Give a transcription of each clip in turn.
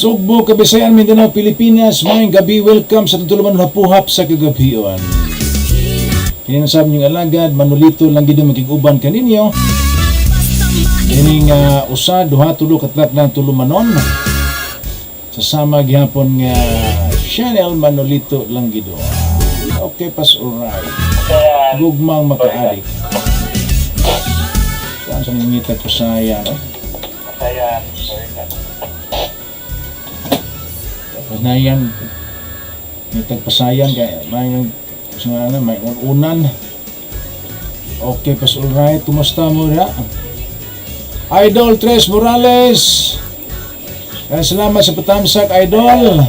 Sugbo, Kabisayan, Mindanao, Pilipinas, mayang gabi, welcome sa tutuluman ng hapuhap sa kagabion. Kinasab niyong alagad, Manolito lang gid magig-uban kaninyo. Ining usa, duha, tulo, katlat lang tulumanon. Sasama gihapon nga channel Manolito lang gid. Okay, pas alright. Gugmang makaadik. Saan sa ngita ko saya, no? Ayan, Panayan, may tagpasayan kaya may unan. Okay, pas alright. Kumusta mo na? Idol Tres Morales, salamat sa patamsak, Idol.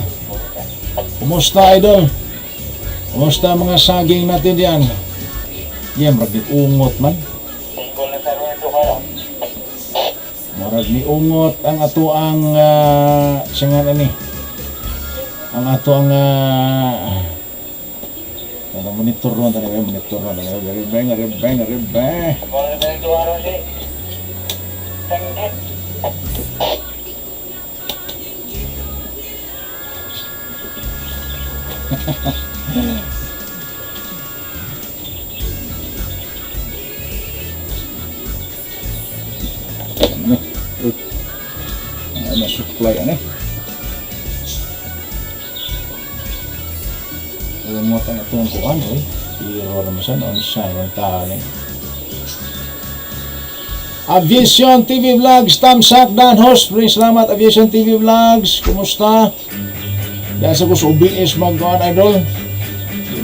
Kumusta, Idol? Kumusta mga saging natin diyan? Yan, marag ungot man. Marag ni ungot ang ato ang singan ani. Ang ato ang monitor ron talaga, monitor ron talaga. Ribay. Ano supply ano? Mo ta na tuon ko ano si Ramasan on sign ta ni Aviation TV Vlogs, tamsak dan host. Salamat Aviation TV Vlogs. Kumusta? Dahil sa gusto OBS mag-on, Idol.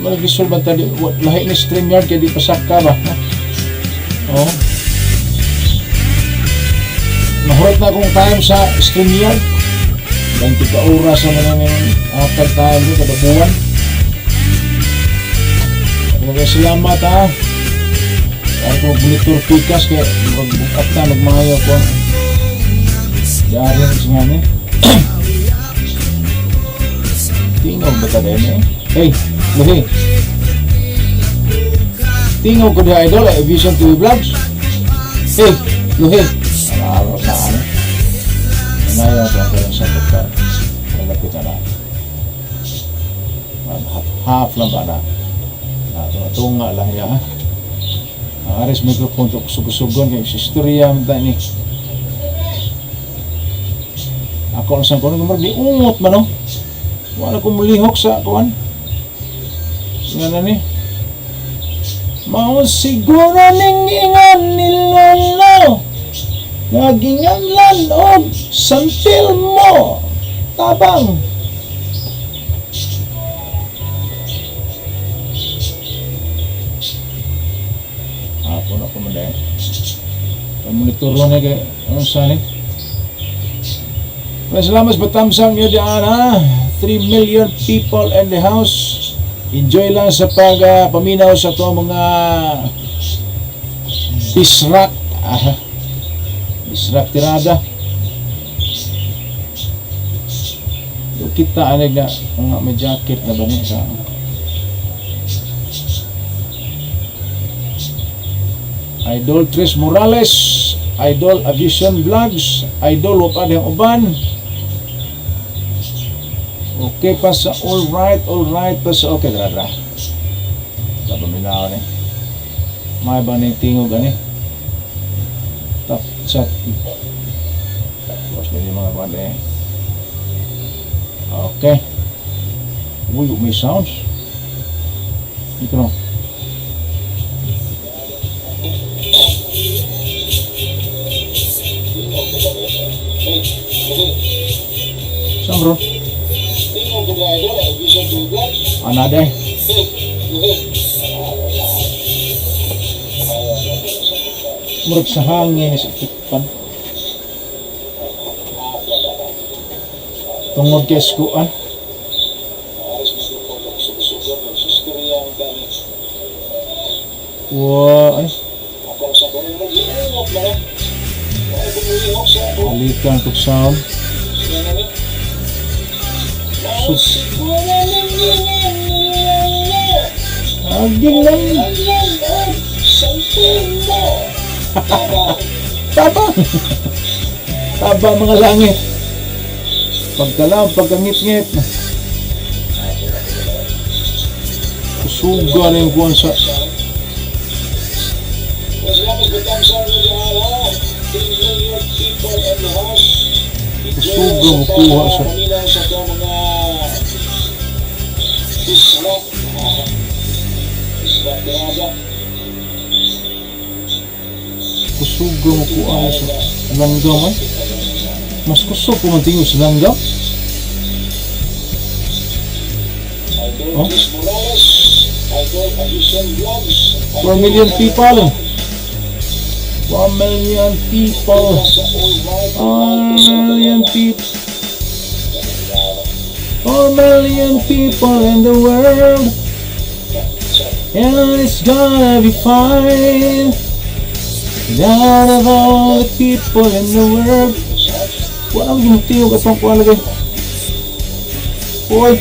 Mag-gisol ba tadi? Lahi ni StreamYard kaya di pasaka ba? Oh. Mahurot na akong time sa StreamYard. 20 ka oras naman yung atal time ko kada buwan. Salamat ha. Ako monitor pikas kaya mag-bukat na, magmahayo ko. Diyan kasi nga niya. Tingaw ba tayo niya? Hey, Luhi. Tingaw ko niya, Idol, Aviation TV Vlogs. Hey, Luhi. Araw na ano. Ngayon ko ang sa pagka. Malapit na. Half lang ba na? Tunga lang yan. Aris microphone to kusog-kusogon kay istorya man ta ni. Ako lang sa kuno numero di ungot man no. Wala ko mulihok sa kuan. Nga ni. Mao siguro ning ingon ni Lolo. Naginganlan og santil mo. Tabang. Ako na kumanday. Monitor ron na kay ano sa ni. Salamat sa patamsang nyo dyan ha. 3 million people in the house. Enjoy lang sa paminaw sa ito mga bisrak. Bisrak tirada. Yung kita anig na mga may jacket na ba niya sa Idol Tris Morales, Idol Aviation Vlogs, Idol Wapad yung uban. Okay pa sa alright pa sa okay dara. Dapat milaw ni. May ba ning tingog ani? Tap chat. Tapos may mga pande. Okay. Uy, may sounds. Ito no. Saan bro? Another. Murag sa hangin sa tikpan. Tungod kay skuan. Wow, ay. Balikan kong sound. Aging lang. Tabang. Tabang mga langit. Pagkalaw, pagkangit-ngit. Kusuga na yung kuwan sa... Kusuga mo kuha sa... Kusuga mo kuha sa langgam ay. Mas kusog po mantingin sa langgam. Oh? 4 million people. 1 million people. 1 million people. 4 million people in the world. And it's gonna be fine. Out of all the people in the world. Walang ginutiyog at pang kuha lagay. Uy.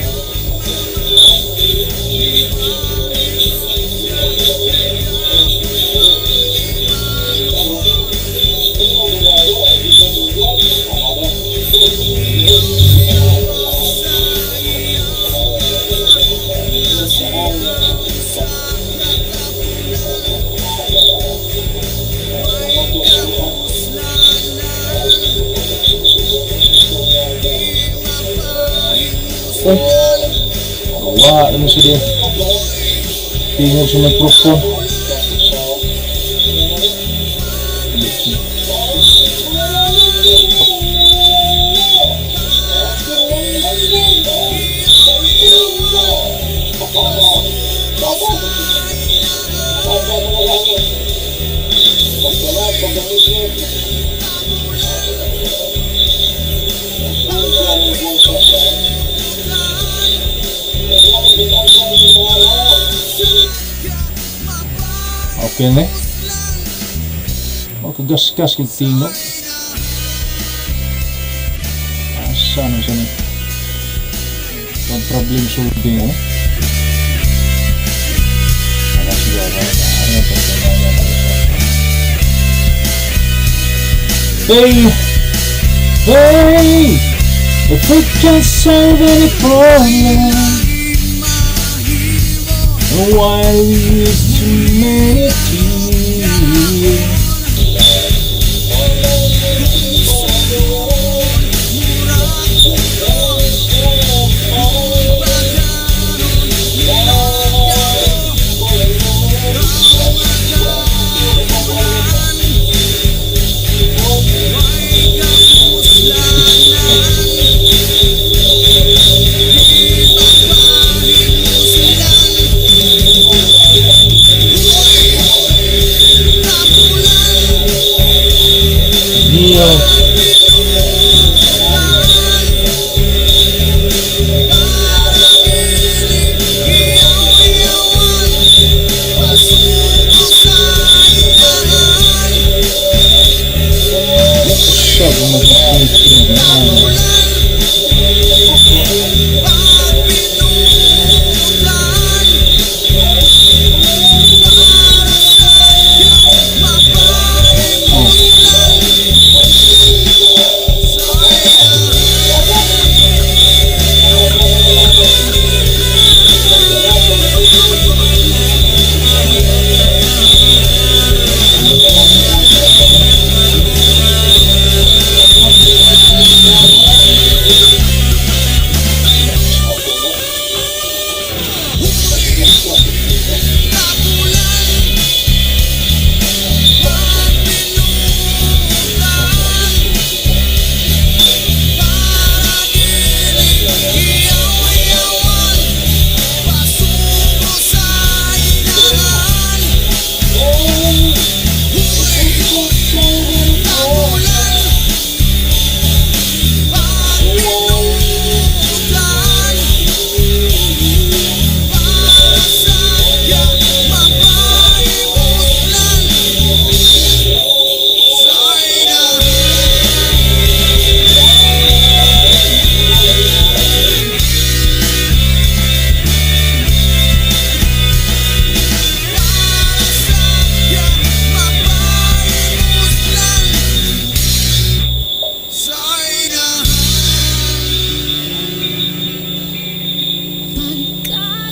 Gawa ano siya din. Tingog sa microphone. Okay na. Kagas-gas kong tingog. Asa na siya na. Problem solving ano. Wala siya ba? Ano pa sa mga Hey! Hey! If we can solve any problem, why we use too many tears?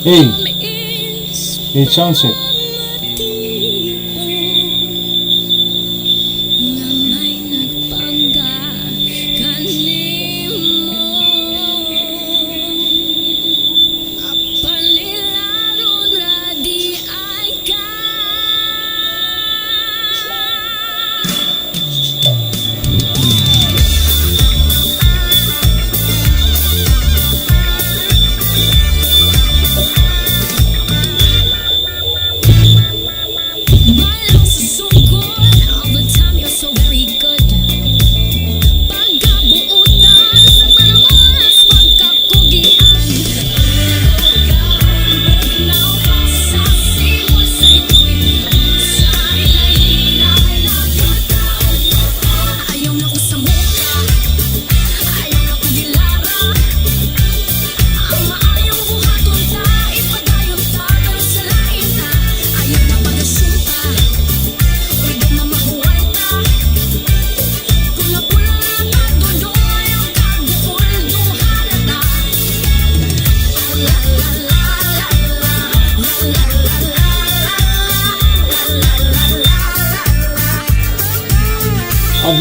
Hey, hey, sound check.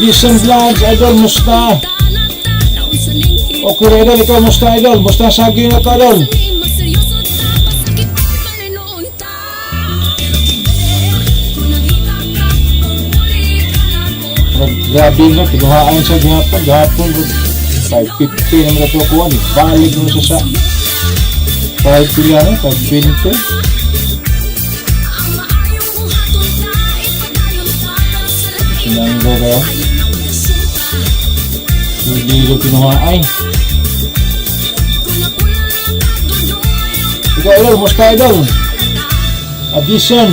Vision Vlogs, Idol, musta? Okay, Idol, ikaw musta, Idol? Musta sa agin na to, Idol? Grabe nga, tinuhaan sa gahapon 550 naman na ito kuha, balik mo siya sa 5 pila, 520. Sinanggo kayo? Hindi ko kinuhaan. Ikaw, Idol, musta, Idol? Vision.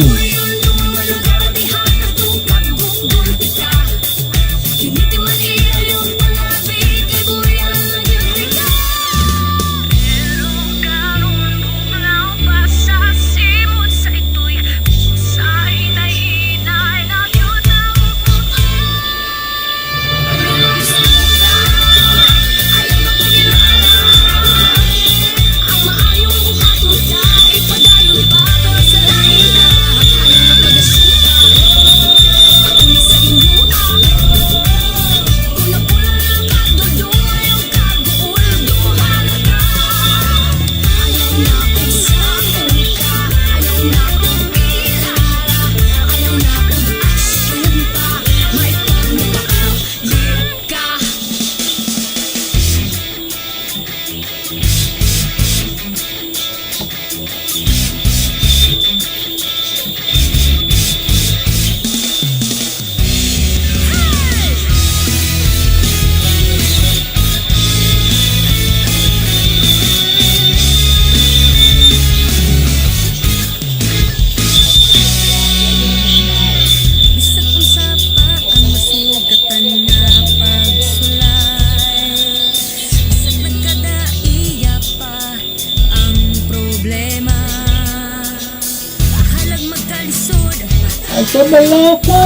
Sabala ka.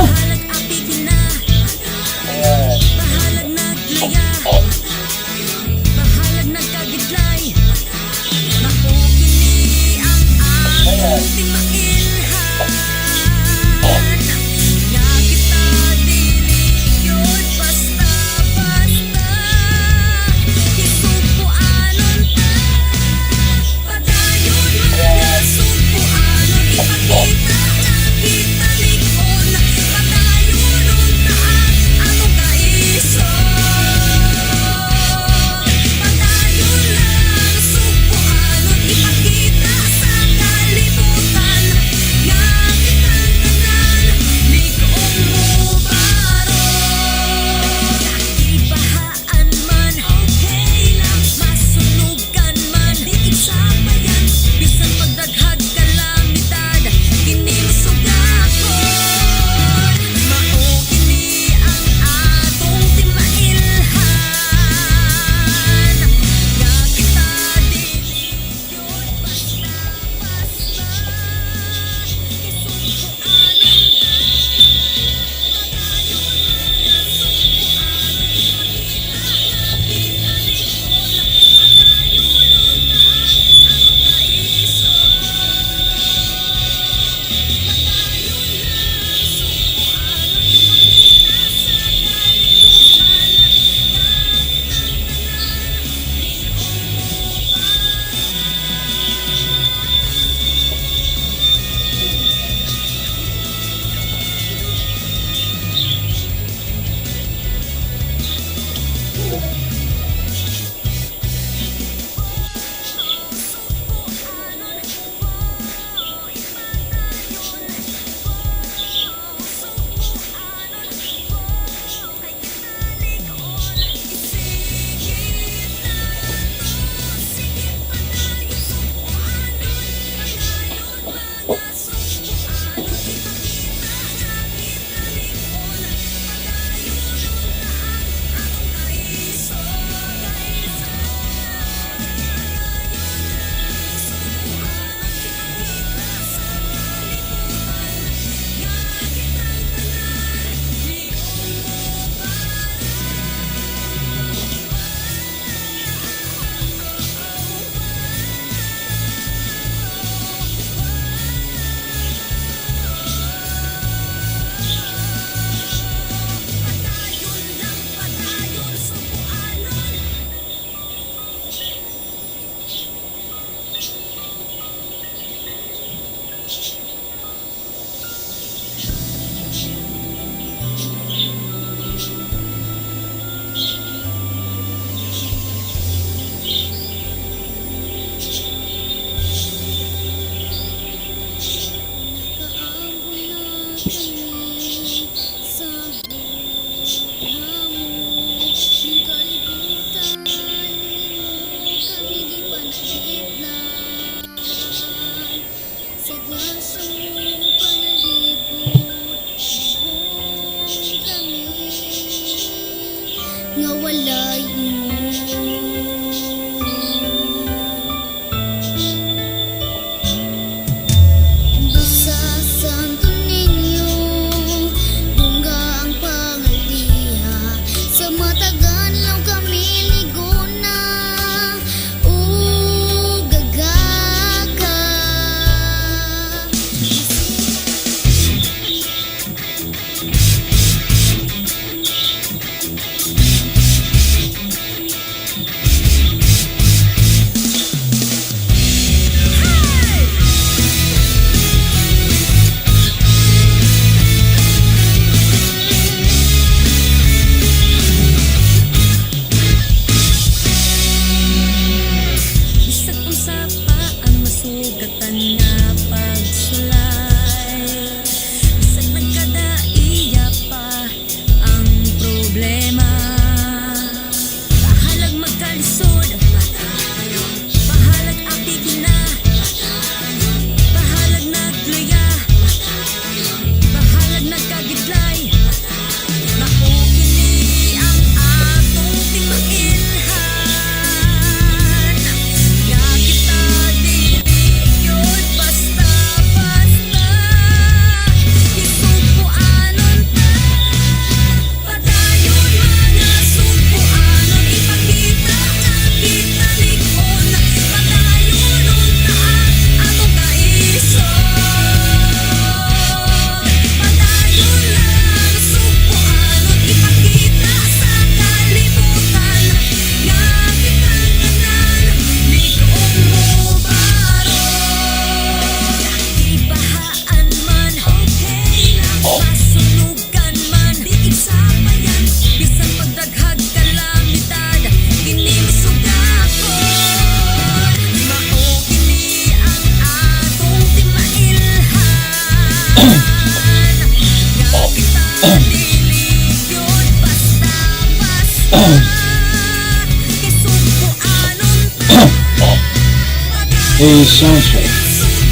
A sound check.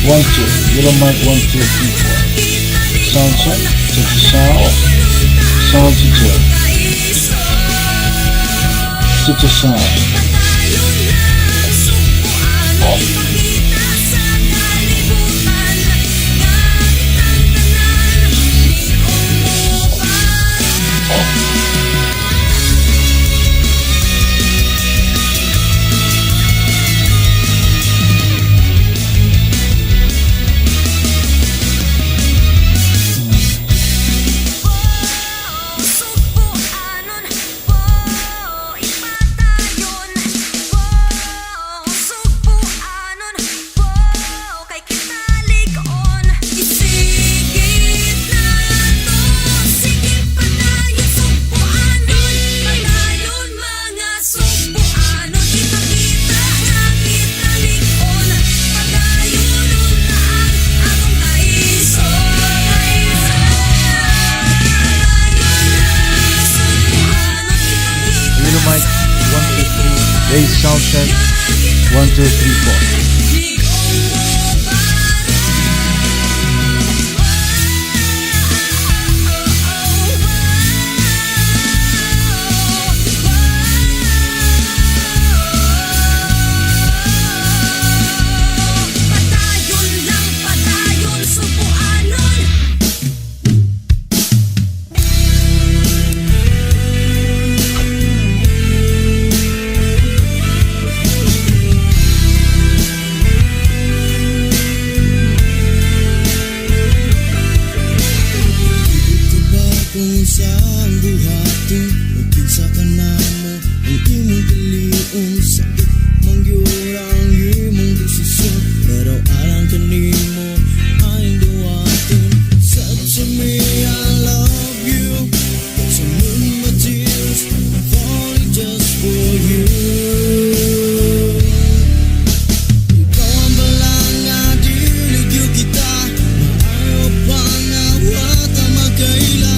1, 2. Yellow mic 1, 2, 3, 4. Sound check. Check the sound. Sound to check. Check the sound. Mic 1, 2, 3. Bass sound check 1, 2, 3, 4. Kung isang buhaton mungkin sa kanamo ang imong piliun sakit mangyurang imong desisyon pero alang kanimo ay duwaton said to me I love you so many my tears falling just for you. Ikaw ang balang nga diligyo kita maayo pa nga wata magkaila.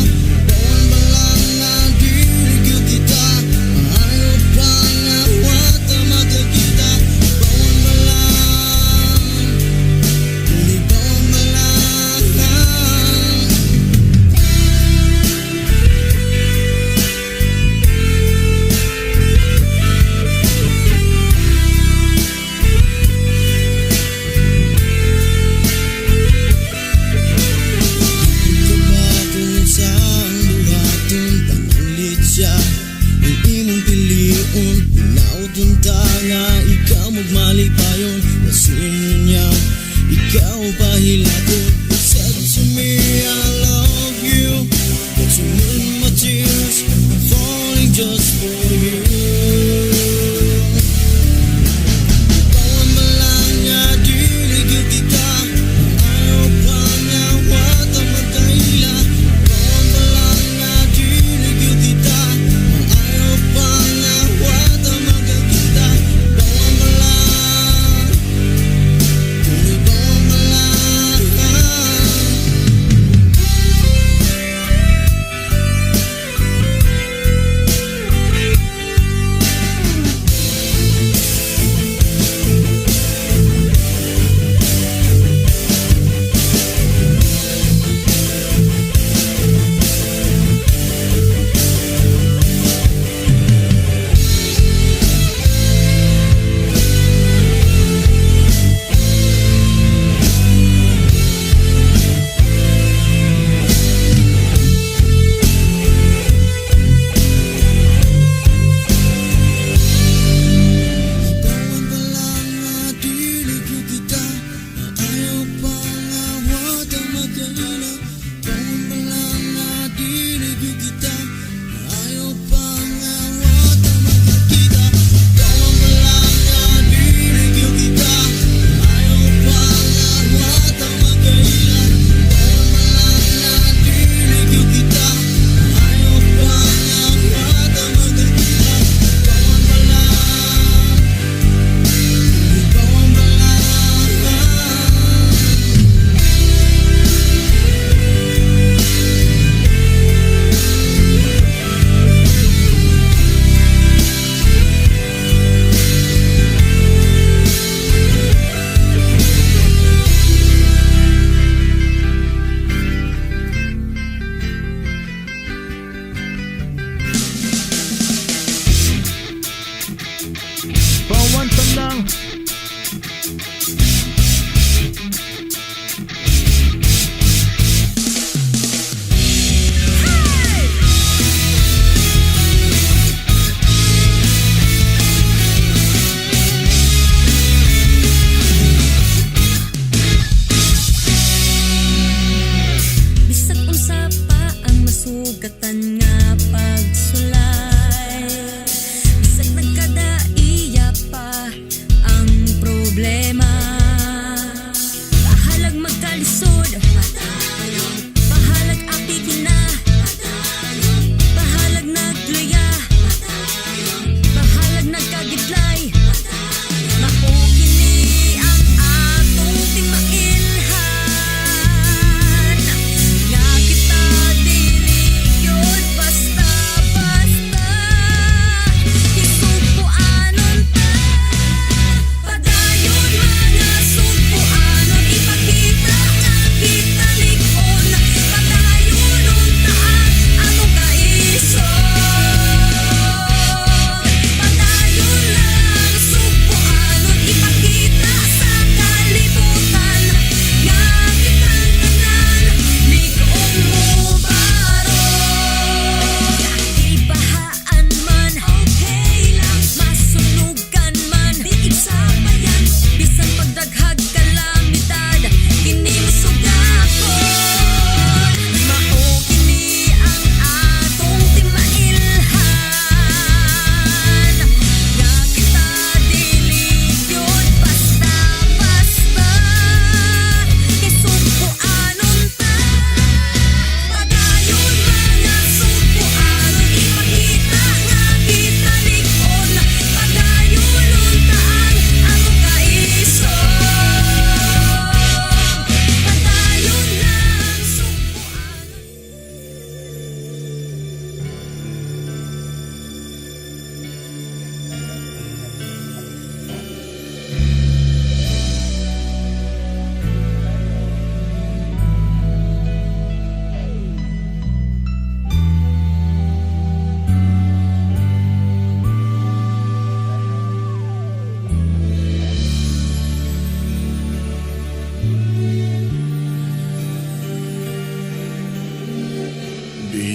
Ikaw magmalipayon Pasin niya Ikaw pahilagon Said to me I love you But you in my tears I'm falling just for you. Ikaw ang malang nga diligyo kita ayaw pa nga wata magkaila. Ikaw ang malang nga diligyo kita ayaw pa nga wata magkakita. Ikaw ang malang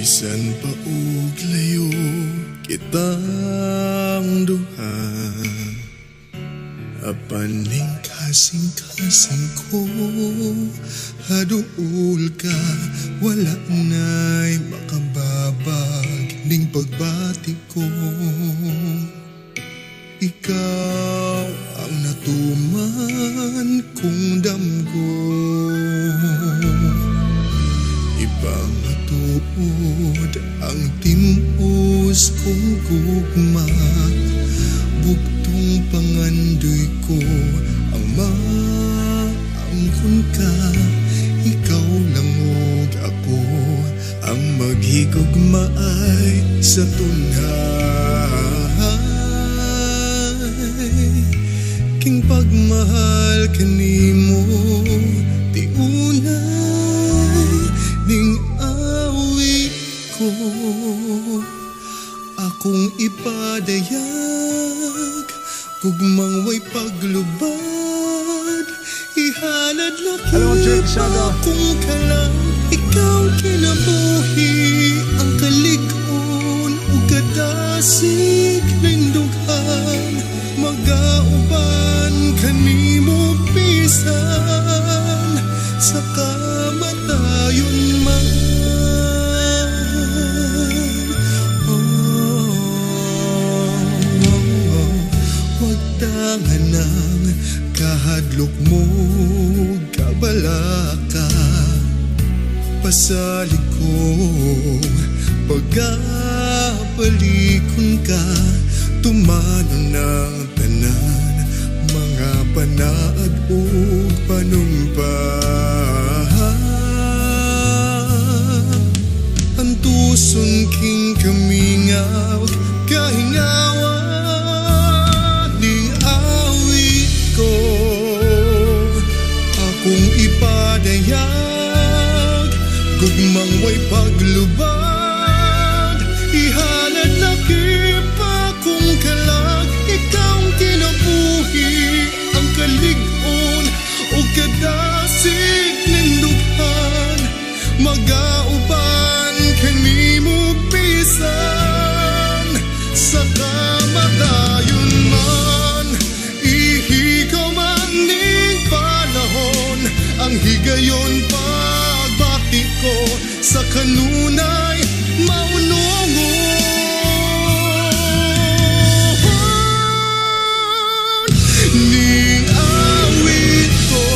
Bisan pa og layo kitang duha, apan ning kasing-kasing ko, haduol ka, wala na'y makababag ning pagbati ko. Ikaw ang natuman kong damgo, ibang matuod ang timus kong gugma. Buktong pangandoy ko ang maangkon ka. Ikaw lang og ako ang maghigugmaay sa tunhay. King pagmahal kanimo ti unay ning awit ko. Akong ipadayag gugmang way paglubad, ihalad laki pa kung kalang ikaw kinabuhi. Ang kalig-on o kadasig lindughan, magauban kanimo pisan sa kamatayon man. Wagtangan ng kahadlok mo kabalaka, pasalig kong pagapalikon ka. Tumanon ng tanan mga panaad o panumpa. Antuson king kamingaw kahingawan ning awit ko. Akong ipadayag gugmang way paglubad, ihalad laki pa kung kalag ikaw kinabuhi. Ang kalig-on o kadasig nindughan, magauban kanimo pisan sa kamatayon man. Ihigaw man ning panahon, ang higayon pagbati ko sa kanunay maunungon. Ning awit ko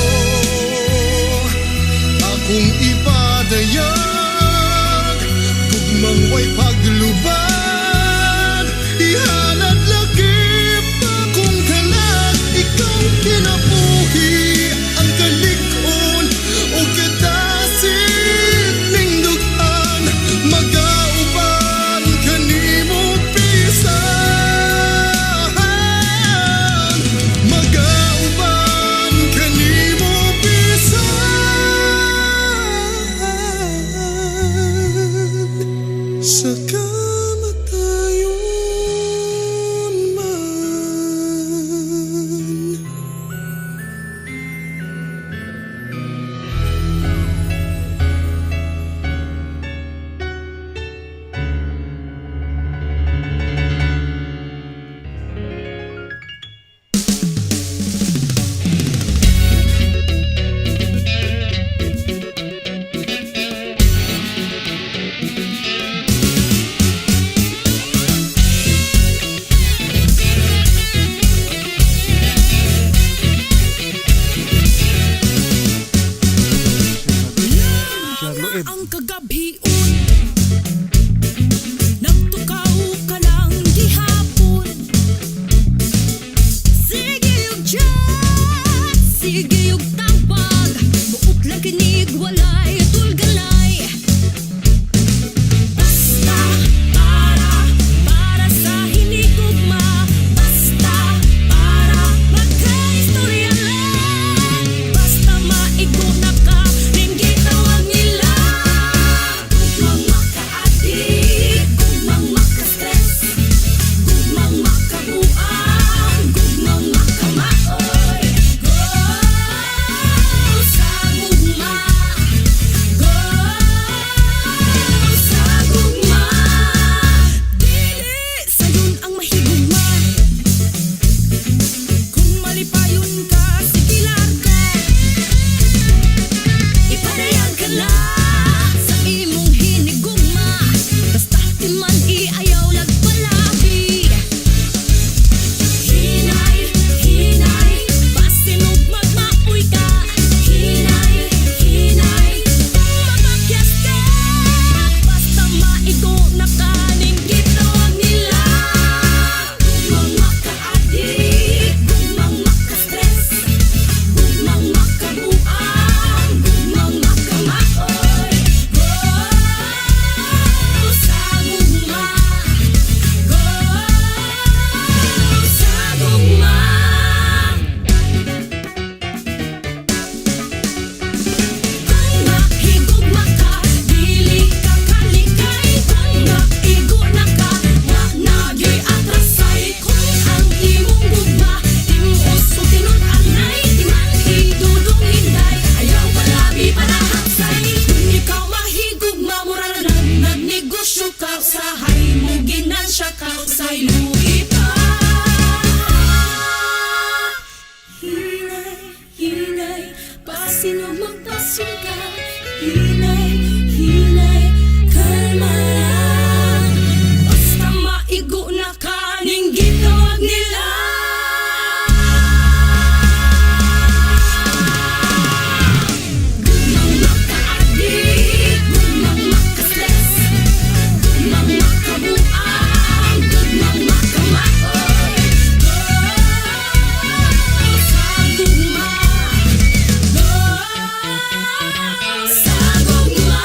akong ipadayag gugmang way paglubad, ihalad laki pa kung kalag ikaw kinabuhi. Ang kalig-on o kadasig ning dughan, Sino magpasyon ka, hinay, hinay, kalma lang. Basta maigo na ka, ning gitawag nila. Gumang maka-adik, gumang maka-stress, gumang makabuang, gumang makamaoy. Sa gugma, sa gugma.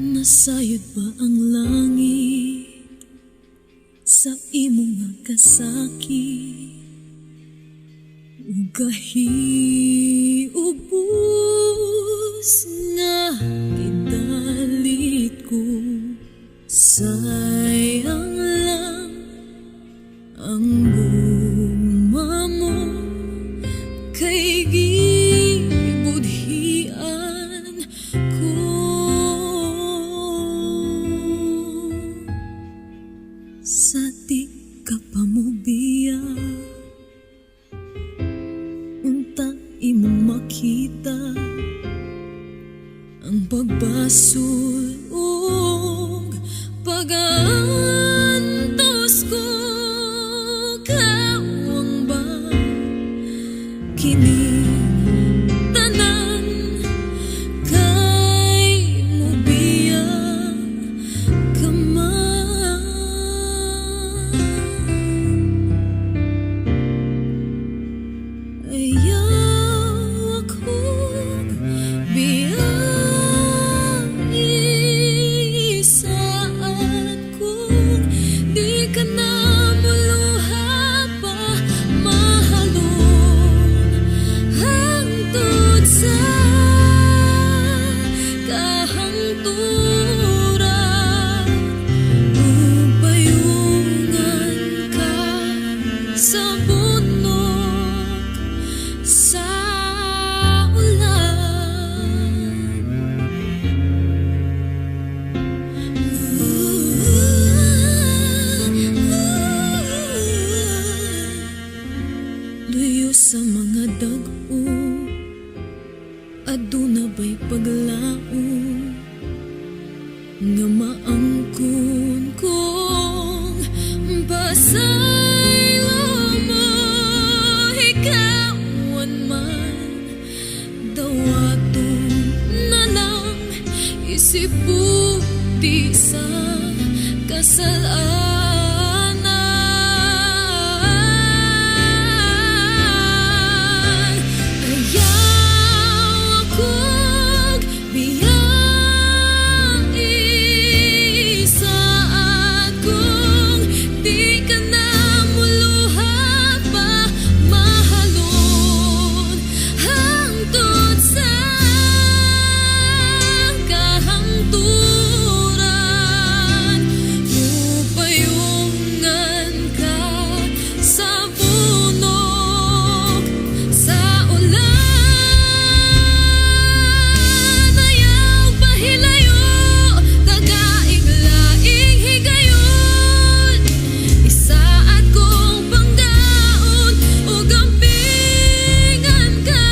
Nasayod ba ang langit sa imong nga kasakit? Ugahi ubus nga ang pagbasulog, pag-aantos ko kawang ba kini tanan kay mo biya kaman. Ayaw ako biyang isaat kung di ka na muluha pa mahalon hangtod sa kahangturan. Upayungan ka sa bunok sa luyo sa mga dag-o, aduna ba'y paglaom nga maangkon kong pasaylo mo ikawan man dawaton na lang isipu di sa kasalanan. Ayaw akong biyang isaat kung di ka na muluha pa mahalon hangtod sa kahangturan. Upayungan ka sa bunok sa ulan. Ayaw pahilayo kagaiglaing higayon, isaat kong panggaon ug gampingan ka.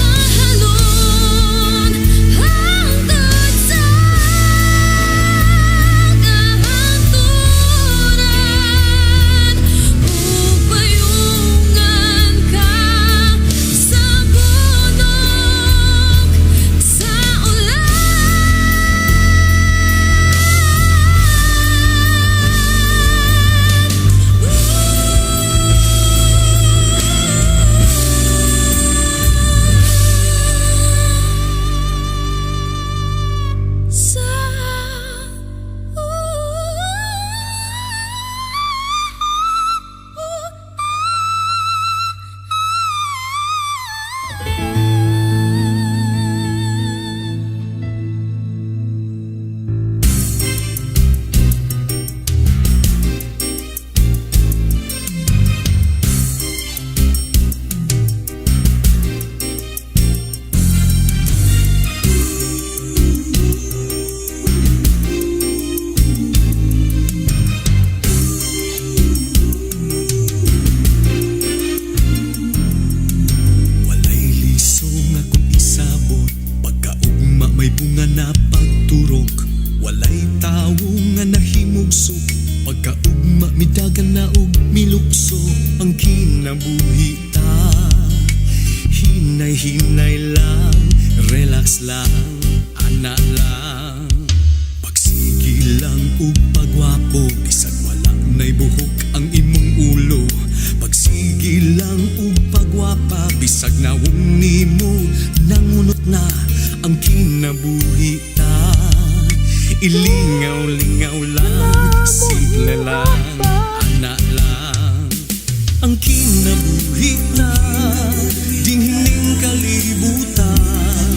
Mahalon hangtod sa kahangturan. Upayungan ka sa bunok sa walay lisong akong isabot, pagkaugma may bunga na pagturok, walay tawo nga nahimugsok, pagkaugma midagan na og milukso ang kinabuhi ta. Hinay-hinay lang, relax lang, ana lang, pagsigi lang ug pagwapo, bisag wala nay buhok ang imong ulo. Pagsigi lang ug pagwapa, bisag nawong nimo nangunot na ang kinabuhi ta. Ilingaw-lingaw lang, simple lang, ana lang, ang kinabuhi na dinghining kalibutan.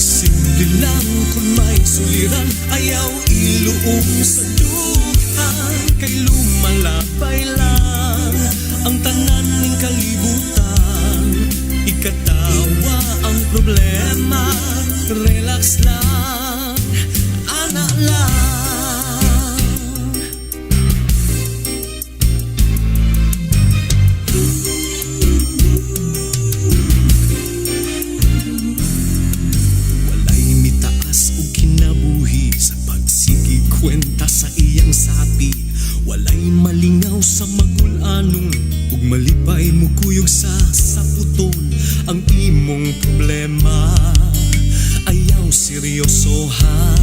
Simple lang kung may suliran, ayaw iluom sa dughan, kay lumalabay lang ang tanan kalibutan, ikatawa ang problema. Relax lang, anak lang. Walay mitaas o kinabuhi sa pagsigi kwenta sa iyang sapi. Walay malingaw sa magulanong ug malipay mo kuyog sa saputon. Ang imong problema ayaw seryoso ha.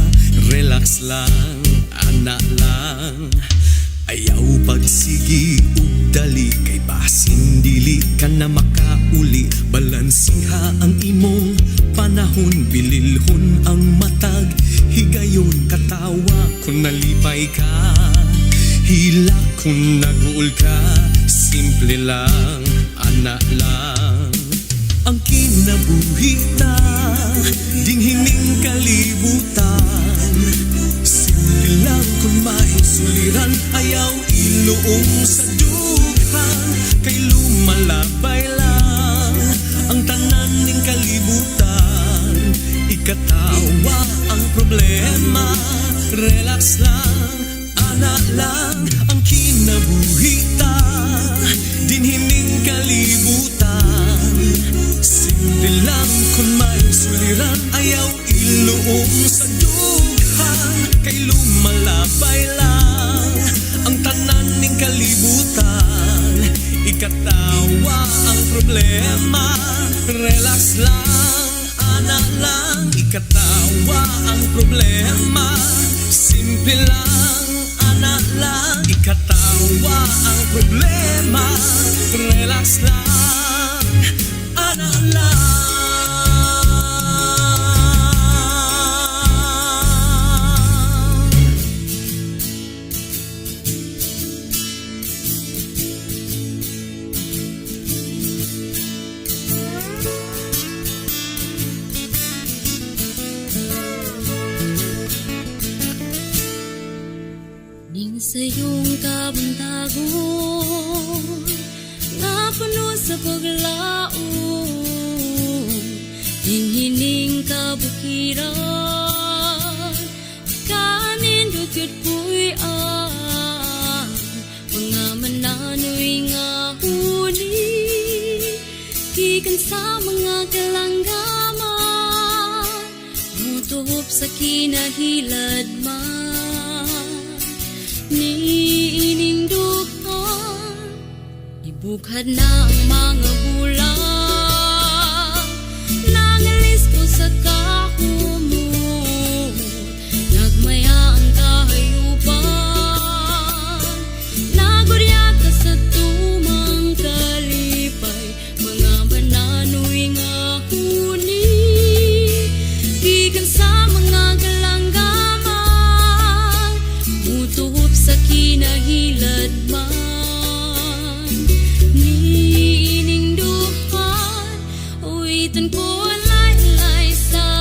Relax lang, anak lang. Ayaw pagsigi ug dali, kay basin dili ka na makauli. Balansiha ang imong panahon, bililhon ang matag. Higayon katawa kung nalipay ka, hila kung naguol ka. Simple lang, anak lang. Ang kinabuhi na dinghining kalibutan, simple lang kung maisuliran. Ayaw iluong sa dughan, kay lumalabay lang ang tanan ning kalibutan. Ikatawa ang problema. Relax lang, anak lang. Ang kinabuhi ta dinhining kalibutan, simple lang kung may suliran. Ayaw iluong sa dughan, kay lumalabay lang ang tanan ning kalibutan. Ikatawa ang problema. Relax lang, anak lang. Ikatawa ang problema. Simple lang, anak lang. Ikatawa ang problema. Relax lang, anak lang. Ning sayong kabuntagon nga puno sa paglaon, ning hining kabukiran kanin dugyot puy-an. Mga mananoy nga huli gikan sa mga kalanggaman, mutuhop sa kinahilad man. Niining dukhan, ibukhad na ang mga bulang. Nangalis ko sa kahumot, nagmaya ang kahayupan. Nagurya ka sa tumang kalipay, mga mananoy nga huni gikan sa mga galanggaman, mutuhop sa kinahilad man. Niining duhan, uwitan ko alay-alay sa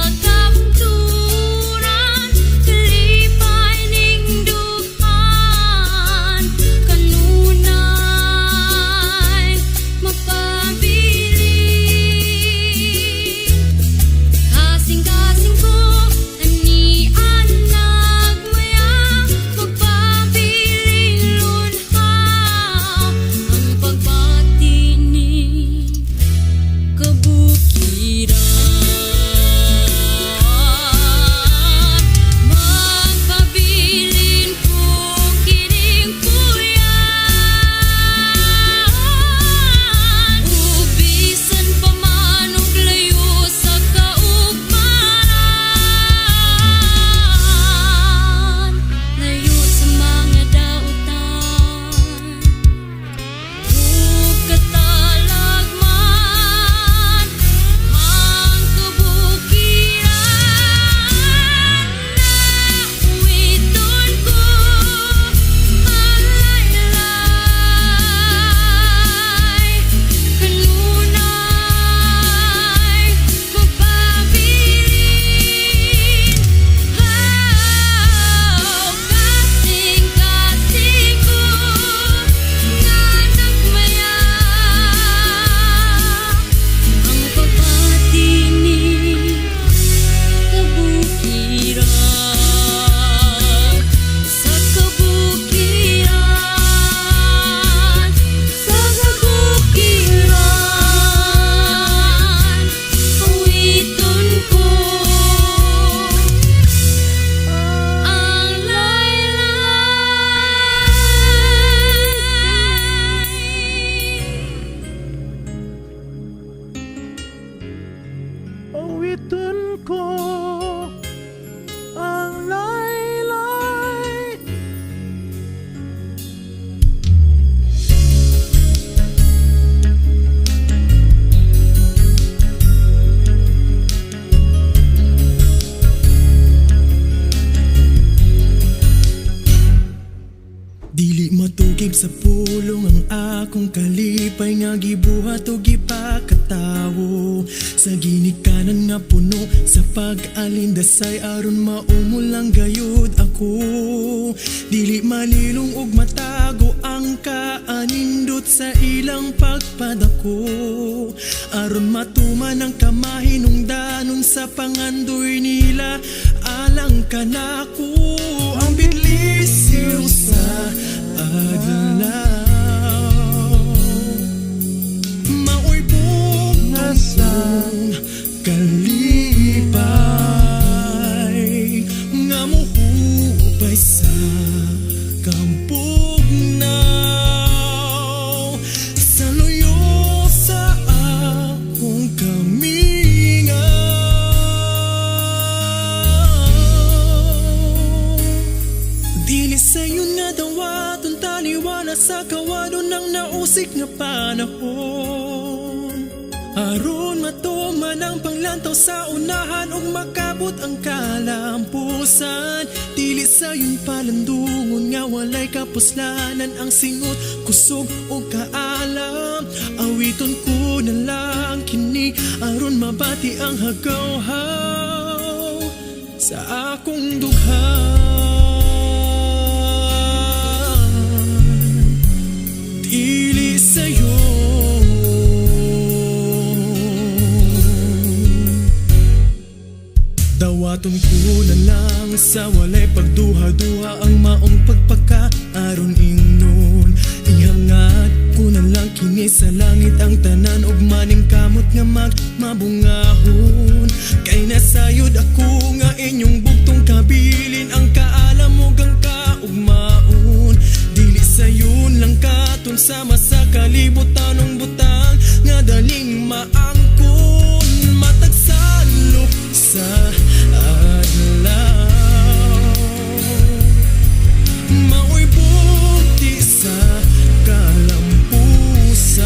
Lib sa pulong ang akong kalipay nga gibuhat o gipakatawo sa ginikanan nga puno sa pag-alindasay aron maumulang gayud ako. Dili malilong ug matago ang kaanindot sa ilang pagpadako aron matuman ang kamahinungdanon sa pangandoy nila alang kanako. Ang bitlisiw sa adlaw maoy bungasang kalipay nga mohupay sa kampugnaw sa luyo sa akong kamingaw. Dili sa'yo na dawaton taliwana sa kawado ng nausik nga panahon aron matuman ang panglantaw sa unahan ug makabot ang kalampusan. Dili sayon palandungon nga walay kapuslanan ang singot, kusog o kaalam. Awiton ko na lang kini aron mabati ang hagaw sa akong dughan. Dili sa'yo dawaton ko na lang sa walay pagduha-duha ang maong pagpaka aron ingnon. Ihangat ko na lang kini sa langit ang tanan ug maning kamot nga mabungahon. Kay nasayod ako nga inyong bugtong kabilin ang kaalam mo ang kaugmaon. Dili sayon lang katon sama sa kalibutan ng butang nga daling maangkon. Matag salop sa adlaw maoy bukti sa kalampusan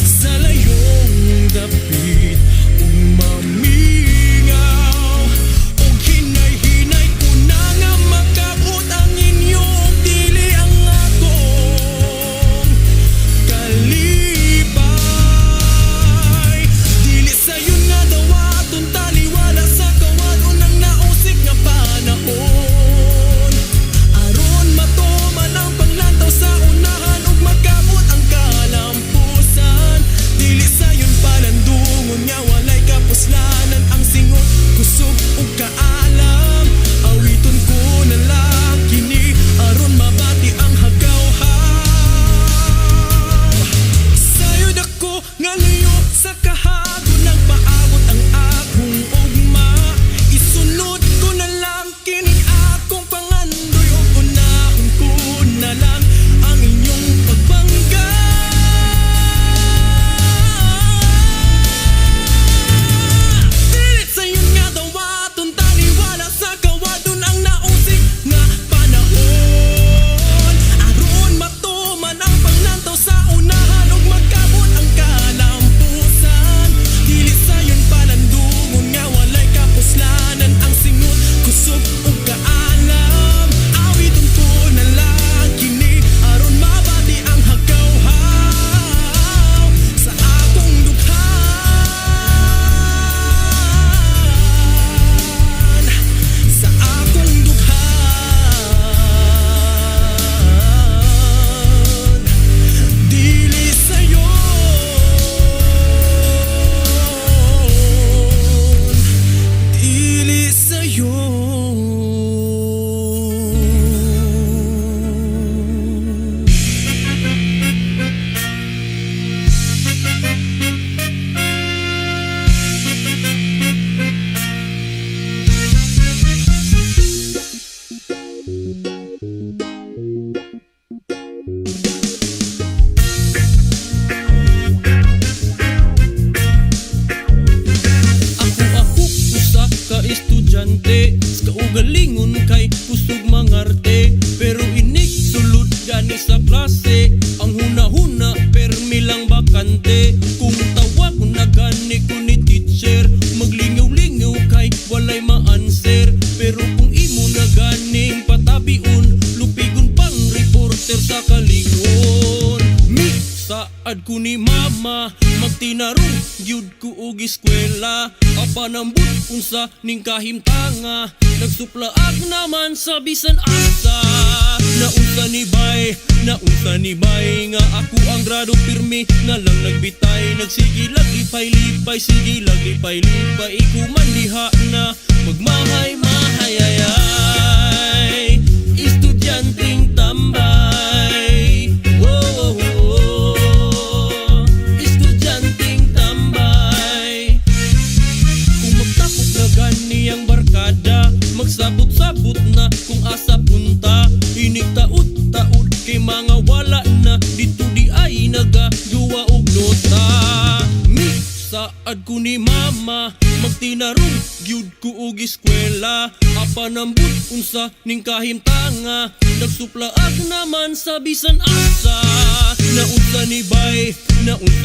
sa layong dapit ug mamingaw ug hinay-hinay ko na nga makabot ang inyong dili ang akong saad ko ni mama magtinarong gyud ko og eskwela apanambut unsa ning kahimtanga nagsuplaag naman sa bisan asa naunsa ni bay nga ako ang grado pirmi na lang nagbitay nagsigilag lipay-lipay sigilag lipay-lipay iku man diha na magmahay-mahayayay estudyanteng tambay oh, oh, oh. Estudyanteng tambay kung magtapok na ganiyang barkada magsabot-sabot na kung asa punta inig taud-taud kay mga wala na dito di ay nagaduwa og nota saad ko ni mama magtinarong gyud ko og eskwela apanambut unsa ning kahimtanga nagsuplaag naman sa bisan asa naunsa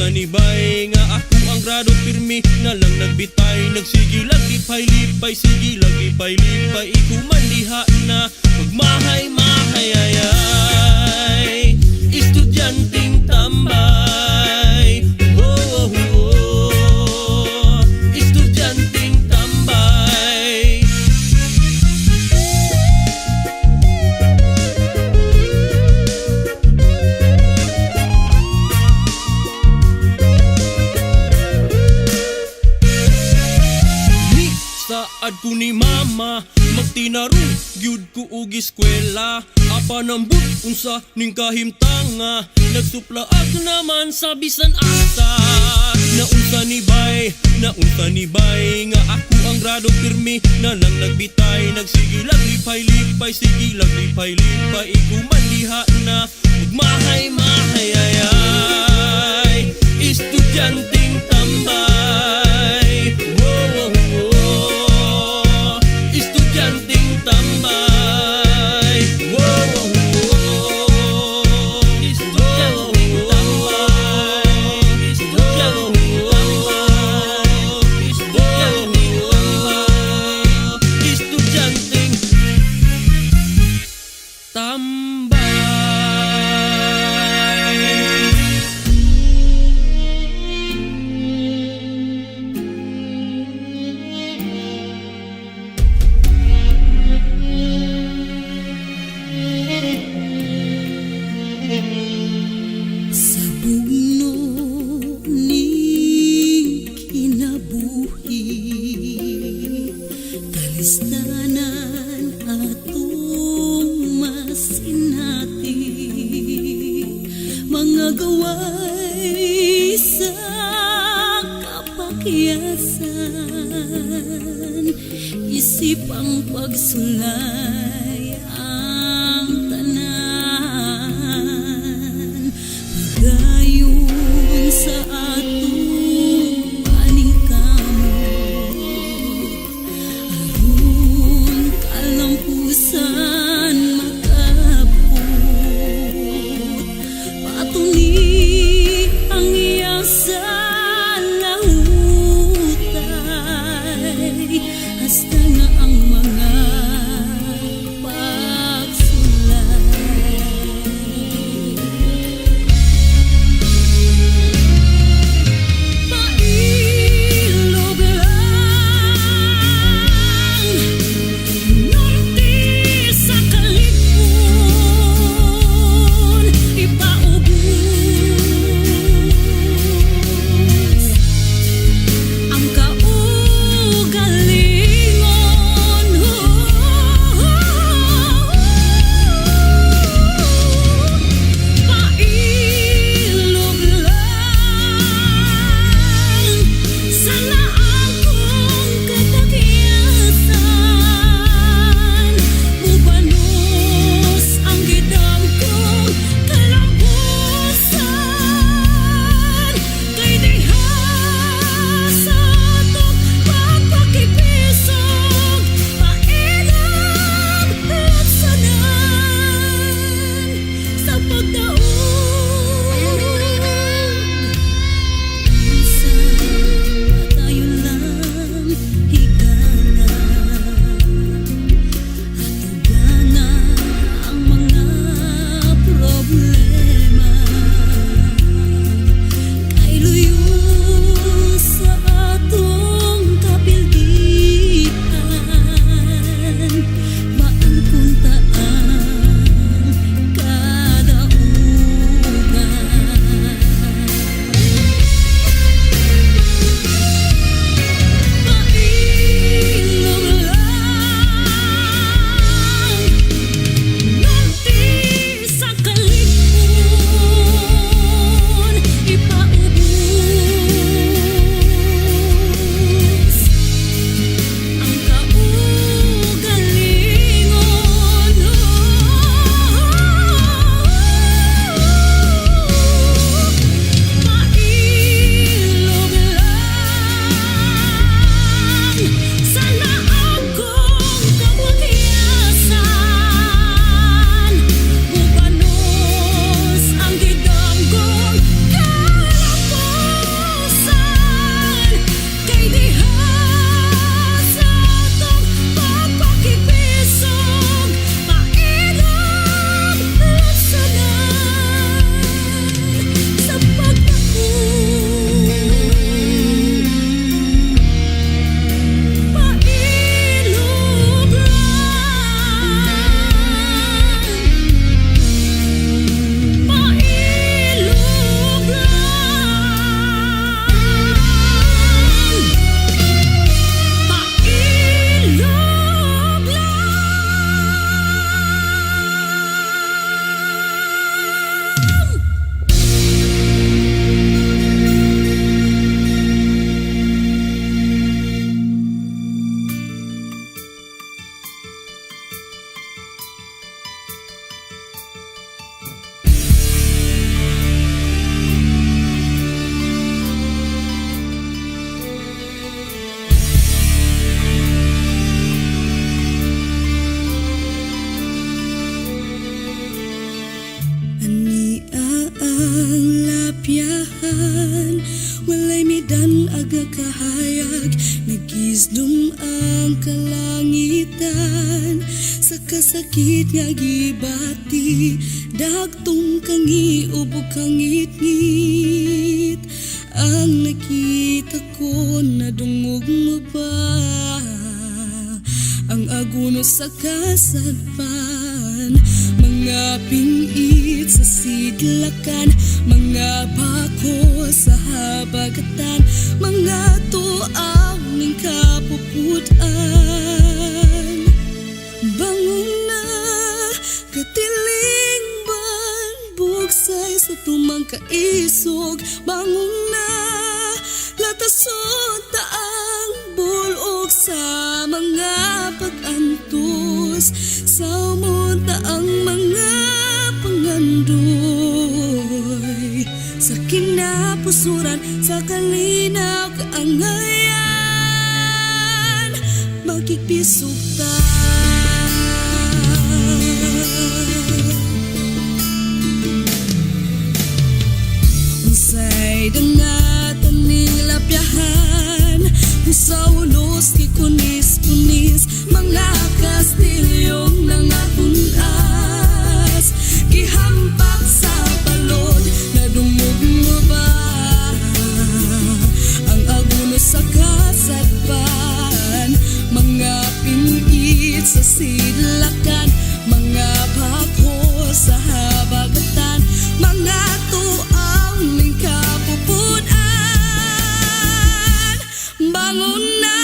ni bay nga ako ang grado pirmi na lang nagbitay nagsigilag lipay-lipay sigilag lipay-lipay iku man diha na magmahay-mahayayay estudyanteng tambay oh, oh, oh. Estudyanteng tambay saad ko ni mama magtinarong gyud ko og eskwela apanambut unsa ning kahimtanga nagsuplaag naman sa bisan asa naunsa ni bay nga ako ang grado pirmi na lang nagbitay nagsigilag lipay-lipay sigilag lipay-lipay iku man diha na magmahay-mahayayay estudyanteng tambay oh, oh, oh. Estudyanteng tambay oh, oh, oh. Estudyanteng tambay estudyanteng tambay estudyanteng tambay Sa bugno ning kinabuhi kalistanan atong masinati mga gaway sa kapakyasan isip ang pagsulay ang tanan pagayon sa atong paningkamot aron kalampusan makabot patuni ang iya sa lahutay hasta nga ang mga kapihan, walay midan aga kahayag, nagisdum ang kalangitan. Sa kasakit nga gibati, dagtong kangi ubog kangit-ngit. Ang nakita ko na dungog mo ba ang aguno sa kasadpan, mga pingit sa sidlakan, mga bako sa habagatan, mga tuaw ng kapuputan. Bangon na, katiling ban, bugsay sa tumang kaisog. Bangon na, latason taang bulog sa mga pag-antos, sa monta ang mga pangandoy, sa kinapusuran, sa kalinaw kaangayan, magkikpisog ta. Unsay dangatan nila piyahan, sa ulos kay kunis-kunis, mga kastilyong nangapunas, gihampak sa balod, nadungog mo ba ang aguno sa kasadpan, mga pingit sa sidlakan, mga bako sa habagatan, mga tuaw ng kapupunan. Bangon na,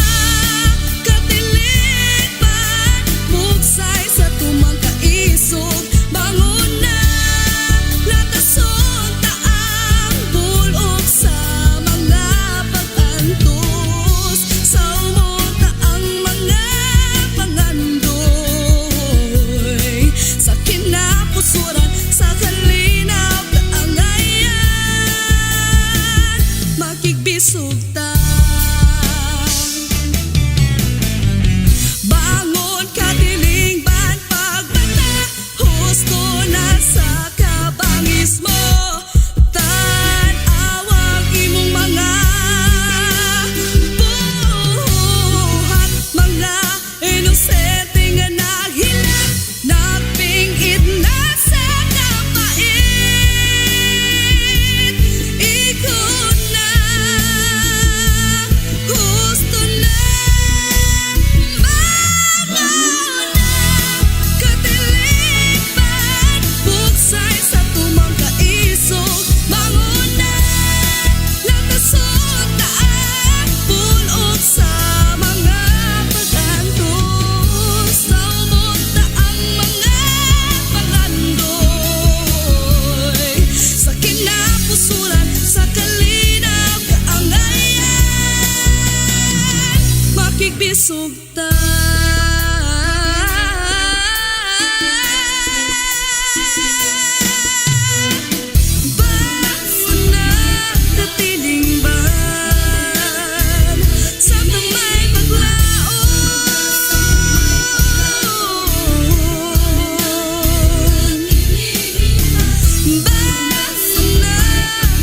katilig man, bugsay sa tumang kaisog. Bangon na, latason taang bulog sa mga pag-antos, sa umonta ang mga pangandoy, sa kinapusuran, sa kalinaw kaangayan, makigbisog ta. Bangon katiling ban, pagbata, husto na sa kabangis mo. Tan-awag imong mga buhat, mga inosente nga naghilang, napingit na sa kapait. Ikot na, gusto na. Bangon na, katilig ban, bugsay sa tumang kaisog. Bangon na, latason taang bulog sa mga pag-antos, sa umonta ang mga pangandoy, sa kinapusuran, sa kalinaw kaangayan, makigbisog ta. Bangon na, katiling ban, sa may paglaon. Bangon na,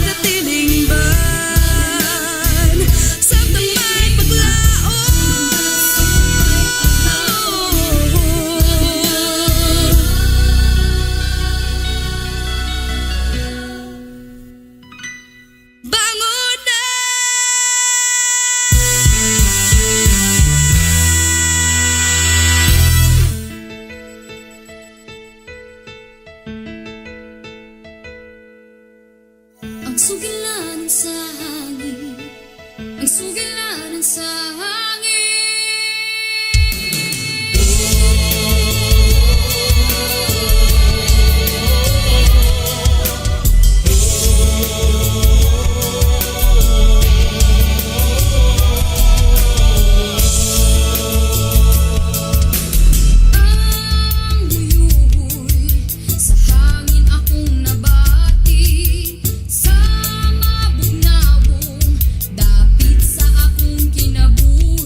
katiling ban, sa may paglaon. Bangon na! Ang sugilanan sa hangin, ang sugilanan sa hangin. Ang buyuhoy sa hangin akong nabati, sa mabugnawong dapit sa akong kinabuhi.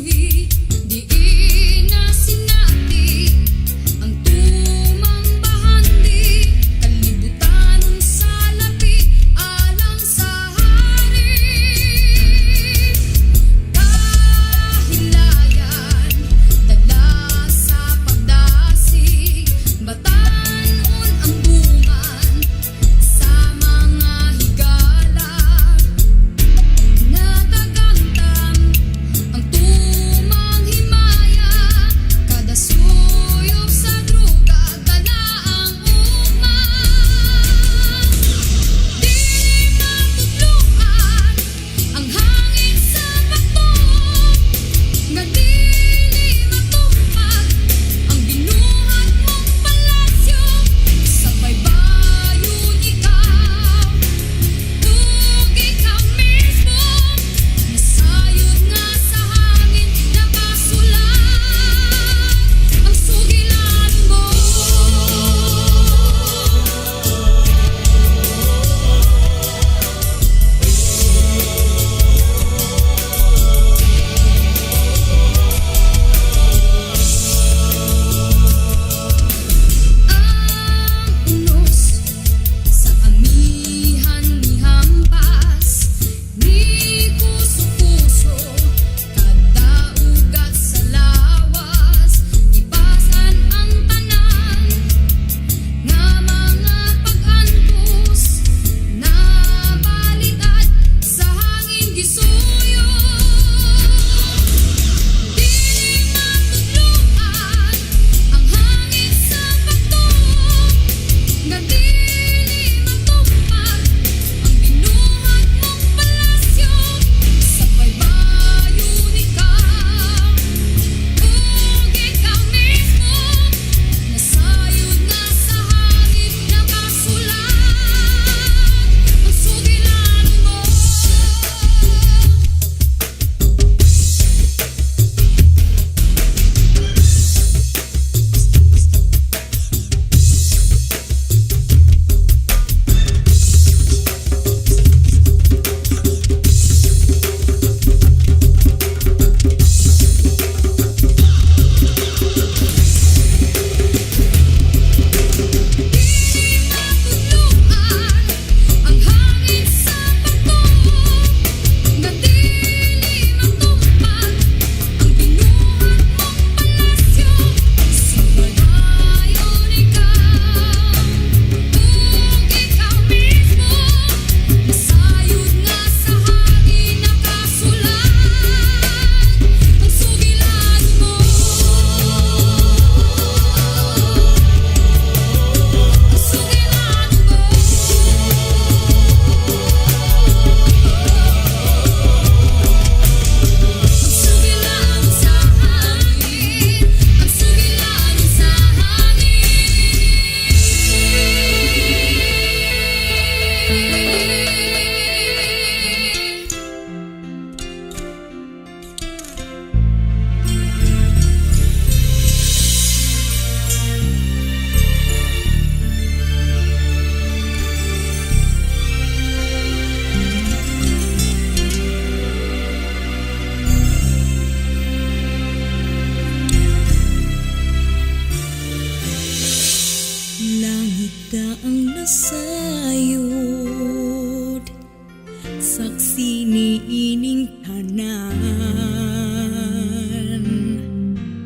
saksi ni ining tanan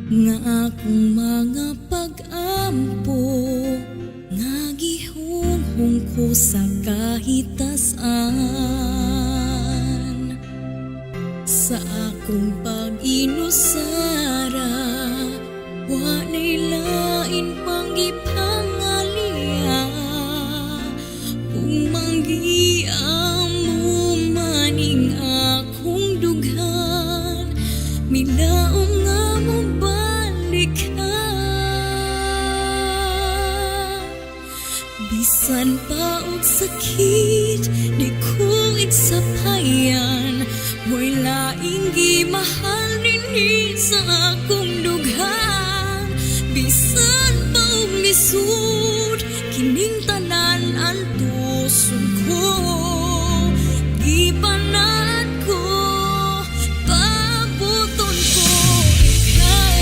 nga akong mga pag-ampo nga gihunghong ko sa kahitasan sa akong pag-inusara wa na'y lain pang ipangalia kung manggiamo maning akong dughan milaong nga mo balik ka bisan pa og sakit di ko iksapayan way laing gimahal dinhi sa akong dughan bisan pa og lisod kining tanan antuson ko gipanat ko pabuton ko ikaw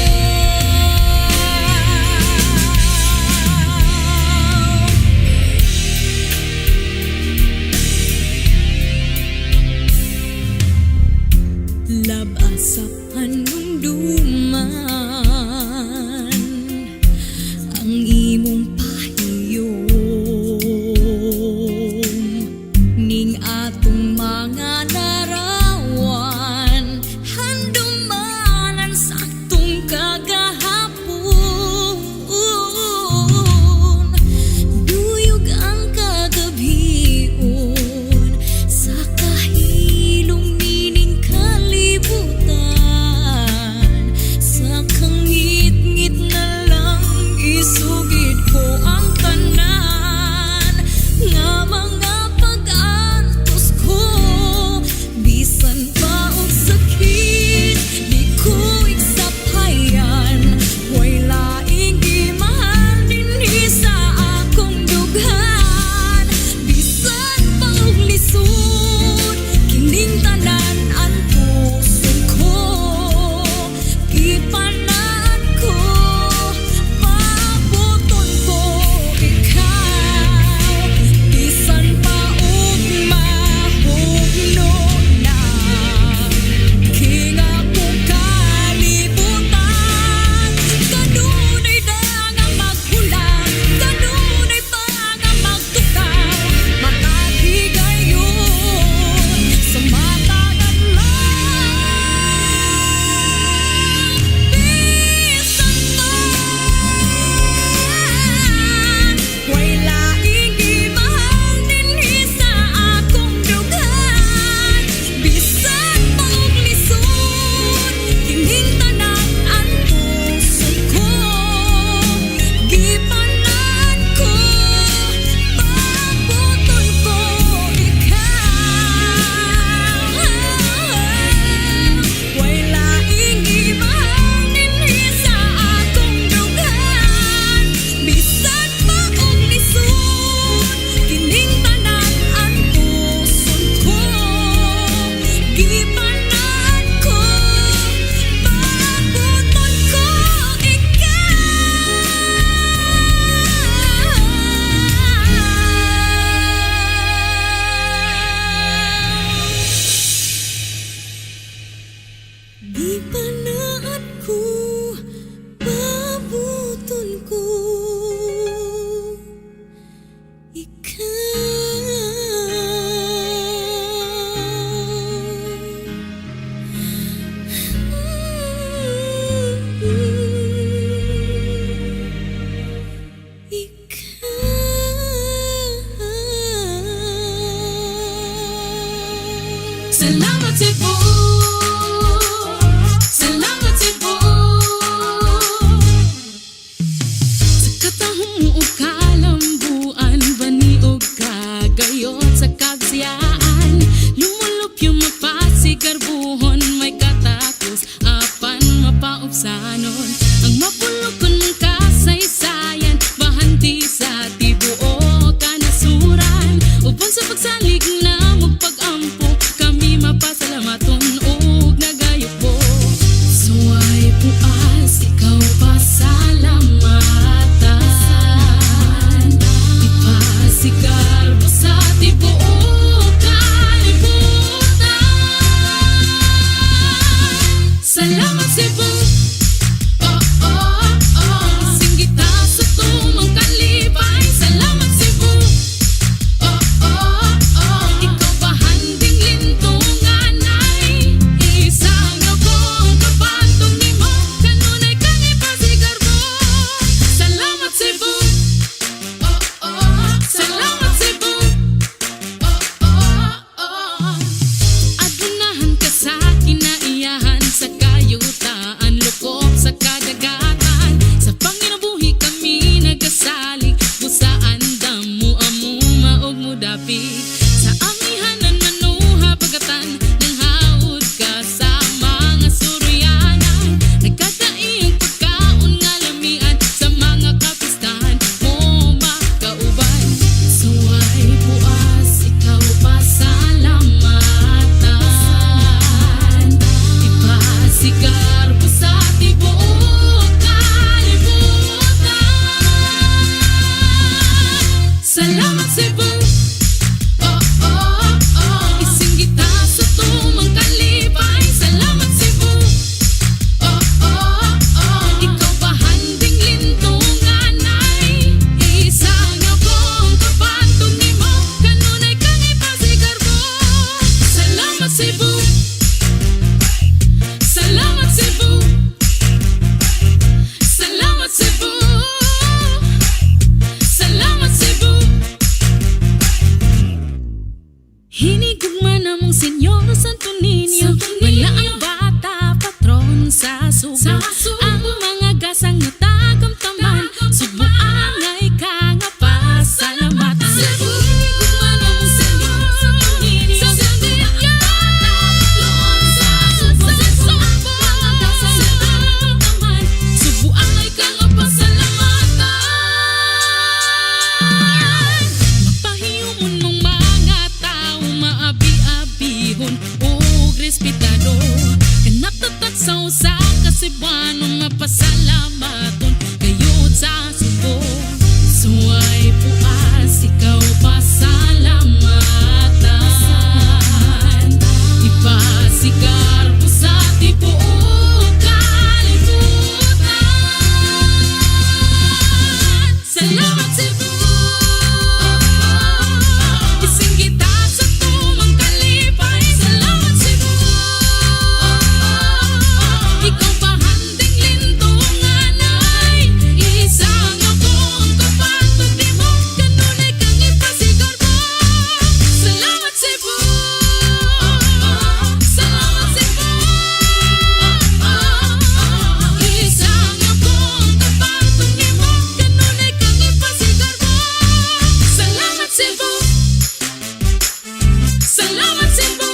labas sa panumduman ang imong pahiyom ning atong mga larawan handumanan sa atong kagahapon duyog ang kagabion sa kahilom nining kalibutan sa kangit-ngit na lang isugid ko ang tanan nga mga pag-antos ko bisan pa og sakit di ko iksapayan way laing gimahal dinhi sa akong dughan bisan pa og lisod kining tanan antuson ko gipanat ko pabuton ko ikaw bisan pa og mahugno na king akong kalibutan kanunay na nga maghulang kanunay pa nga magtukaw makahigayon sa matagan lang bisan pa way laing gimahal dinhi sa akong dughan bisan pa og lisod kining tanan antuson ko gipanat ko pabuton ko ikaw way laing gimahal dinhi sa akong dughan bisan pa og lisod kining tanan antuson ko gipanat ko pabuton ko ikaw gipanat ko pabuton ko Salamat Cebu, salamat Cebu. Sa katahong o kalambuan, bani o kagayot sa kagsiyaan. Lumulup yung mapasigarbuhon, may katakos, apan mapaubsanon. Ang mapulukon mong kasaysayan, bahanti sa tibuo kanasuran. Upon sa pagsalig na magpag-ampo, kami mapasalamaton o gugma namong Senyor Santo Niño, wala ang bata patron sa Subo. Ang mga gasang natagamtaman, Subo angay ka nga pasalamatan. Gugma namong Senyor Santo Niño, wala ang bata patron sa Subo. Ang gasang natagamtaman, Subo angay ka nga pasalamatan. Mapahiyumon mong mga tao, maabi-abihon ug respetado. Kanap tatat sa usa ka Cebuano, mapasalamaton gayud sa Subo. Suway puas, ikaw pasalamatan. Ipasigar po sa tibuok kalibutan. Salamat Cebu. Ising kita sa tumang kalipay. Salamat Cebu. Ikaw pahanding lindungan ay isang akong kapatid di mo. Kanunay kang ipasigar mo. Salamat Cebu. Salamat Cebu. Isang akong kapatid di mo. Kanunay kang ipasigar mo. Salamat Cebu. Salamat Cebu.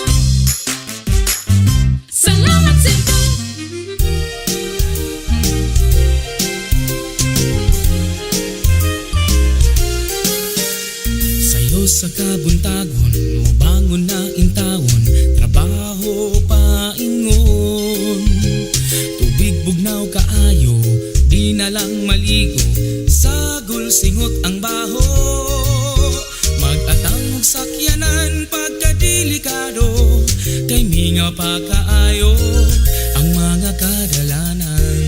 Salamat Cebu. Sayo sa kabuntagon, mobangon na intawon, trabaho paingon. Tubig bugnaw kaayo, di na lang maligo, sagol singot ang baho. Mag-atang og sakyanan pagkadelikado, kay mingaw pa kaayo ang mga kadalanan.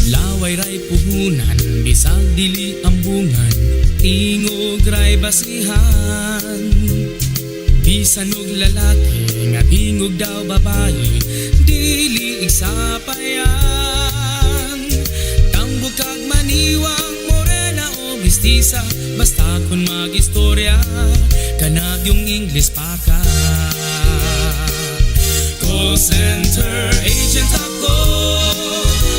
Laway ray puhunan, bisag dili ambungan, tingog ray basihan. Bisan og lalaki, nga tingog daw babae, dili igsapayan. Tambok kag maniwang morena o mistisa, basta kun magistorya, kanag yung English pa ka. Call center agent ako,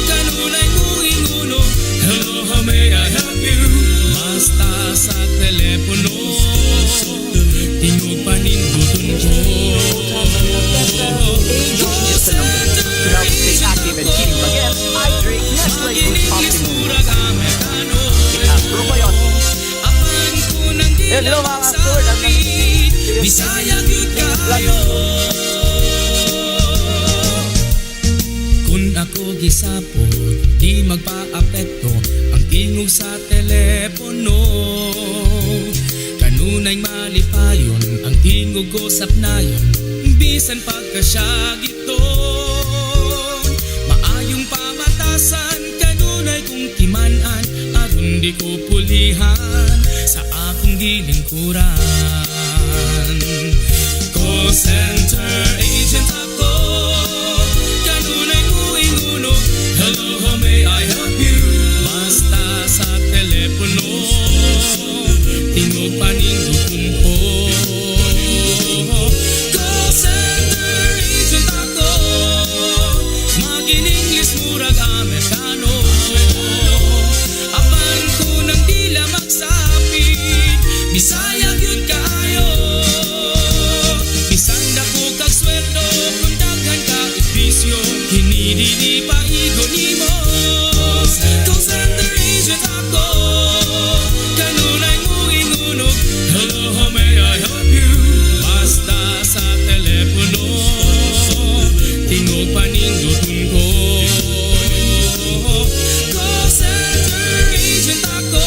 kanunay muinguno. Hello, how may I help you? Basta sa telepono, tingog paninduton ko. Call center agent ako, mag-English murag Amerikano. Apan ko nang di lang magsapit, Bisaya gyud kayo. Kun ako gisapot, di magpa-apekto ang tingog sa telepono. Kanunay malipayon ang tingog ko sapnayon, bisan pagkasyag ito. Maayong pamatasan, kanunay kong timanan, aron di ko pulihan sa akong gilingkuran. Call center agent ako, kanunay muinguno. Hello, how may I help you? Basta sa telepono, tingog paninduton ko. Call center agent ako, mag-English murag Amerikano. Apan ko nang dila magsapit, Bisaya gyud kayo. Bisan dako kag sweldo, kung daghan ka ofisyo, kini dili paigon nimo. Call center agent ako, kanunay muingunog. Hello, how may I help you? Basta sa telepono, tingog paninduton ko. Call center agent ako,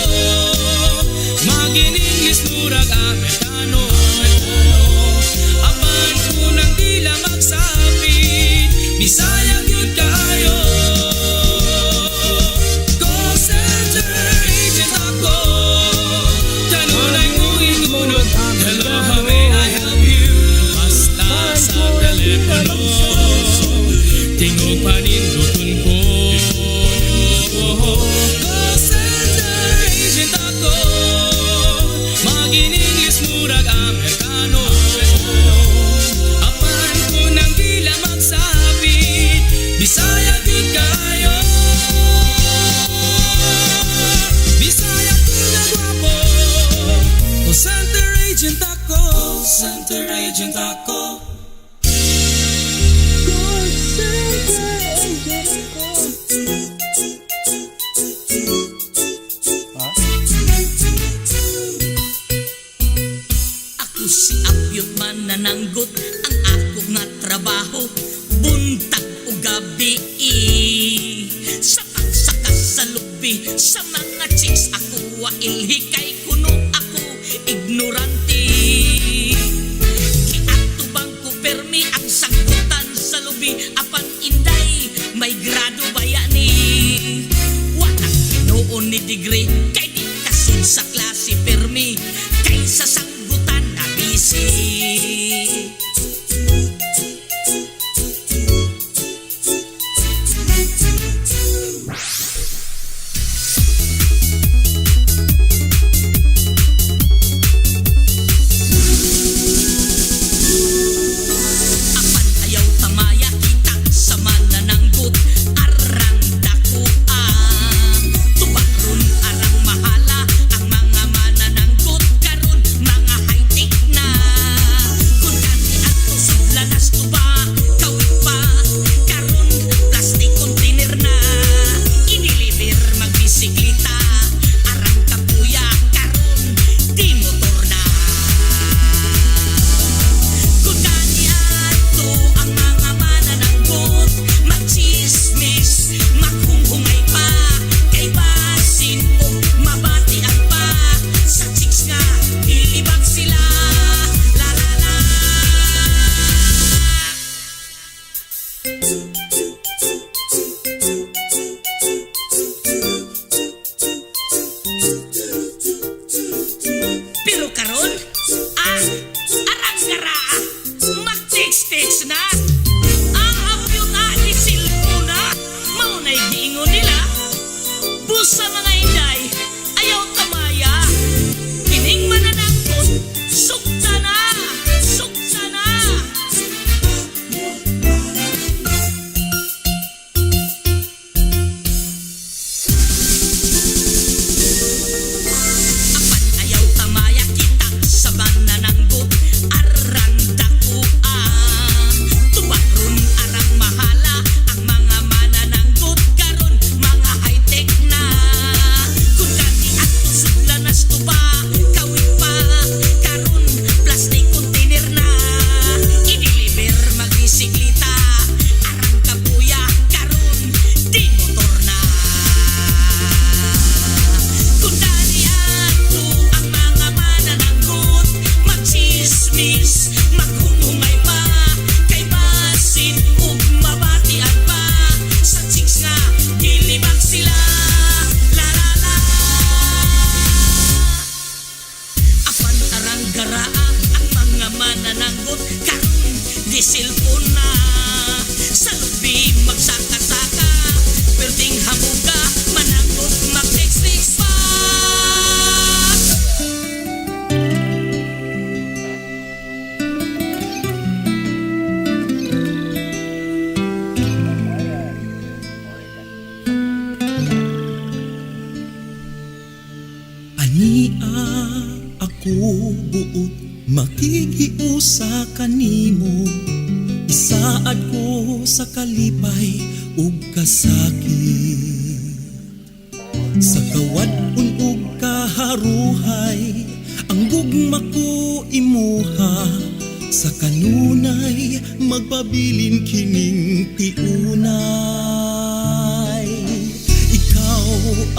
mag-English murag Amerikano. Apan ko nang dila magsapit, Bisaya gyud kayo. Call center agent ako, kanunay muingunog. Hello, how may I help you? Basta sa telepono, tingog paninduton ko. Call center agent ako, mag-English agent ako, call center agent ako. Ako si Apyot manananggot, ang ako nga trabaho buntag o gabi. Sa pagsakas sa lubi, sa mga chicks ako wailhi kay kuno ako ignorante. Kiato bang ko permi ang sangkutan sa lubi, apan inday may grado bayani. Walang kinuon ni degree, kay di kasun sa klase permi, kay sa sanggutan na busy. Apan ayaw tamaya kita sa manananggot, arang dakuan. Tubaron arang mahala ang mga manananggot, karon mga high-tech na. Kung dati ato sudlanas tuba, kawit pa, karon plastic container na. Iniliver magbisikleta, arang kapuya, karon di motor na. Kung dati ato ang mga manananggot, magchismis, maghunghungay pa, kay basin o mabatian pa, sa chicks nga ilibag sila. La la la. Pero karon, arang garaa, mag-text-text na. Ang apyo na ni cellphone na, maunay giingon nila. Busa mga inday, ayaw tamaya. Kining mananangkot, sukta na, sukta na. Apan ayaw tamaya kita sa manananggot, arang dakuan. Tubaron arang mahala ang mga manananggot, karon mga high-tech na. Kung dati ato sudlanas tuba, kawit pa, karon plastic container na. Iniliver magbisikleta, arang kapuya, karon di motor na. Kung dati ato ang mga manananggot, magchismis, maghumungay pa, kay basin ug mabatian pa, sa chicks nga gilibag sila. La la la. Apan arang garaa ang mga manananggot, karon di cellphone na. Sa lubi magsaka-saka, perting hamuga, mananggot mag-text-text pa. Ania ako buot makikiusa kanimo, isaad ko sa kalipay ug kasakit. Sa kawad-un ug kaharuhay, ang gugma ko imuha, sa kanunay magpabilin kining tiunay. Ikaw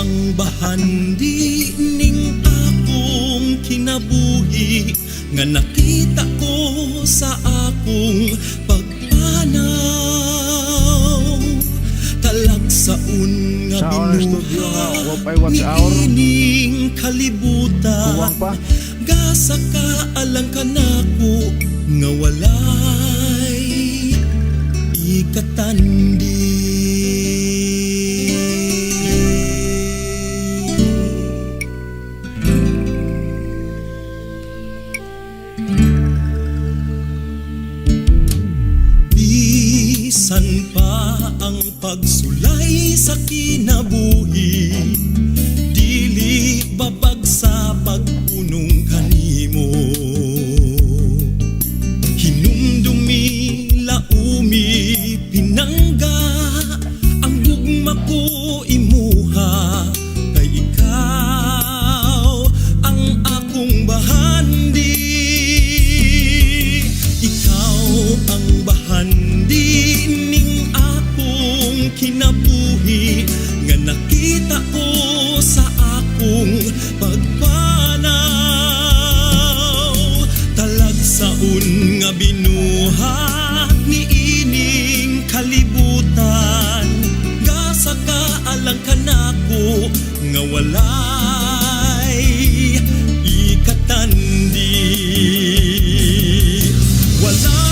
ang bahandi ning akong kinabuhi, nga nakita ko sa akong pagpanaw. Talagsaon nga Sa our studio nga, wapay watch binuha hour. niining kalibutan. Kuwang pa. Gasa ka alang kanako nga walay ikatandi. Bisan pa ang pagsulay sa kinabuhi, dili babag sa pagpunong kanimo. bahandi, ikaw ang bahandi ning akong kinabuhi, nga nakita ko sa akong pagpanaw. Talagsaon nga binuhat ni ining kalibutan, gasa ka alang kanako nga walay ikatandi. Walay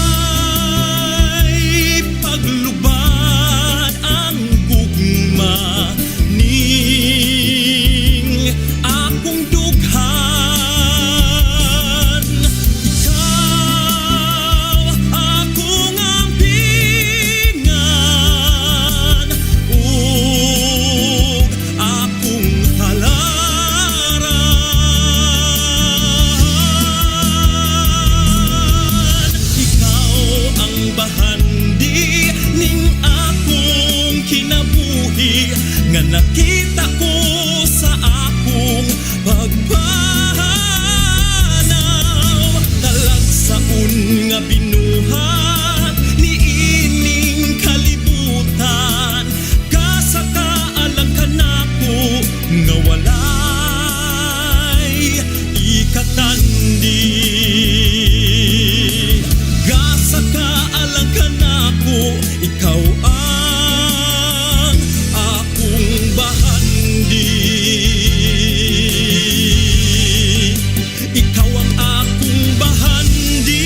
paglubad ang gugma ning akong dughan. Ikaw akong ampingan ug akong halaran. Ikaw ang bahandi ning akong kinabuhi, nga nakita ko sa akong pagpanaw. Talagsaon nga binuhat ni ining kalibutan, gasa ka alang kanako nga walay ikatandi. Gasa ka alang kanako, ikaw ang akong bahandi. Ikaw ang akong bahandi.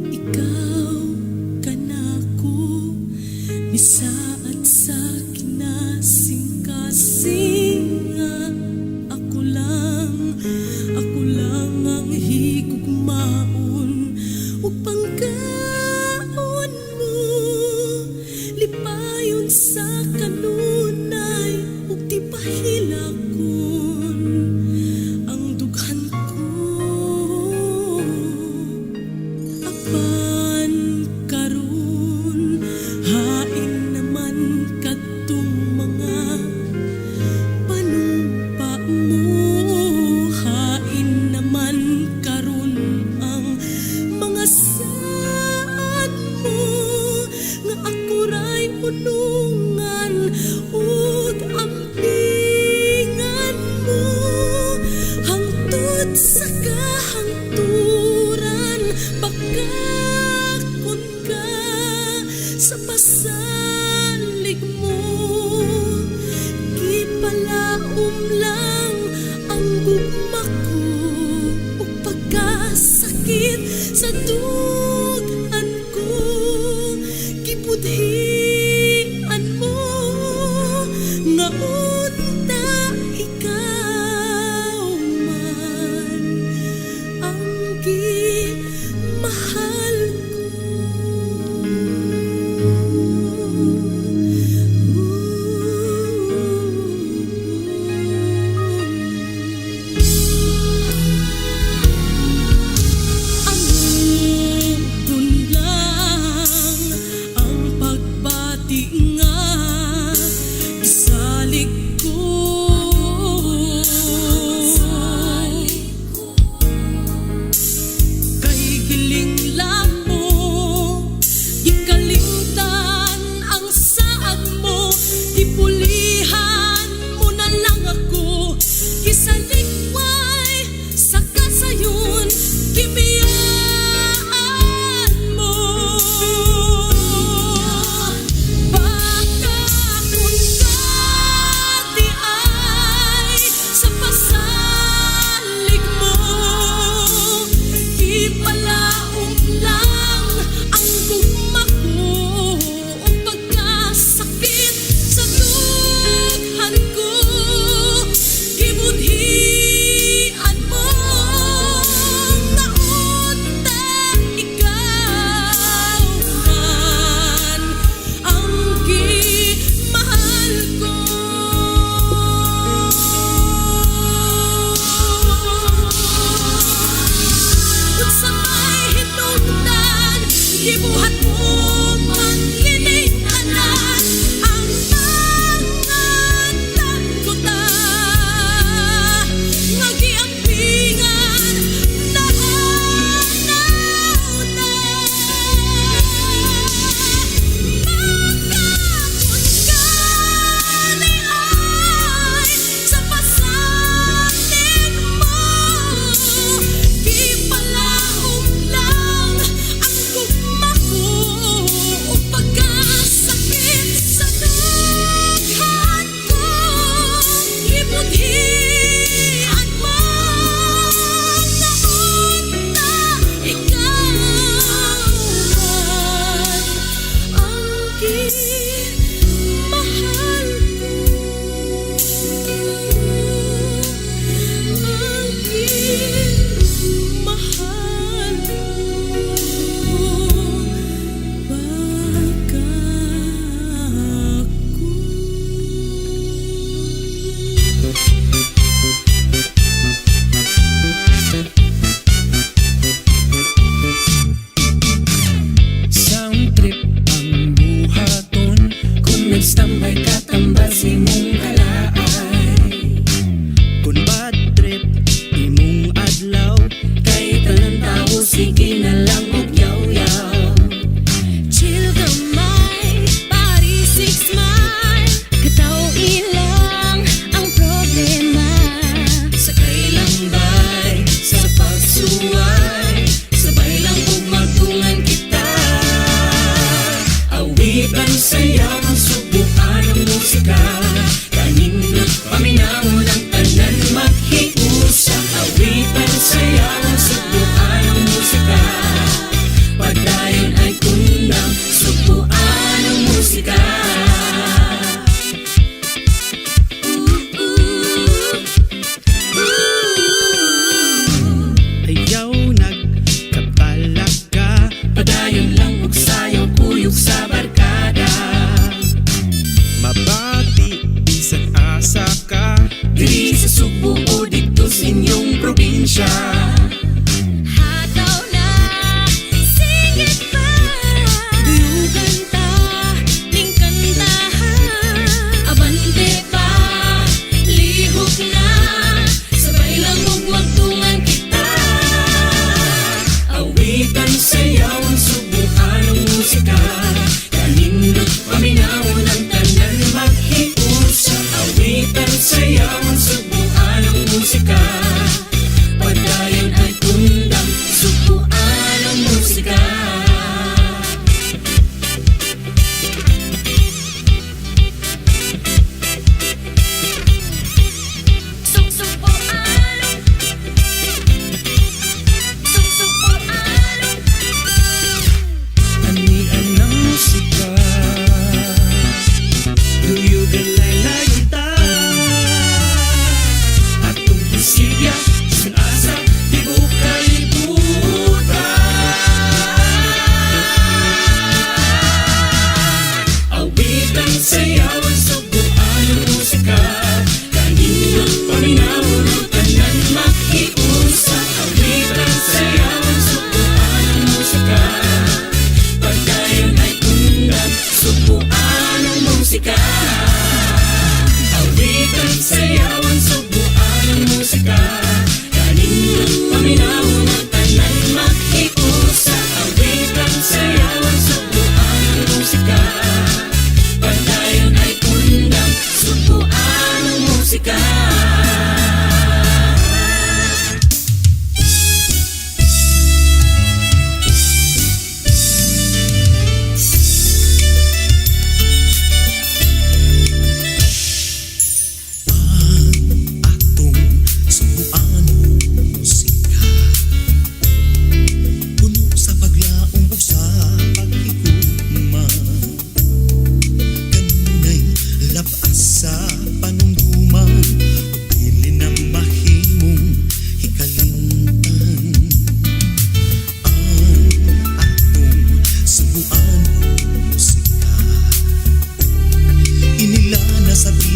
Ikaw kanako misaad sa kinasing-kasinga. Ako lang ang higugmaon ug panggaon mo, lipayon sa kanunay ug di pahilakon ang dughan ko. Apan karon hain naman kadtong mga panumpa mo, hain naman karon ang mga saad mo, nga ako ray unungan ug ampingan mo hangtod sa kahangturan. Bakakon ka sa pasalig mo.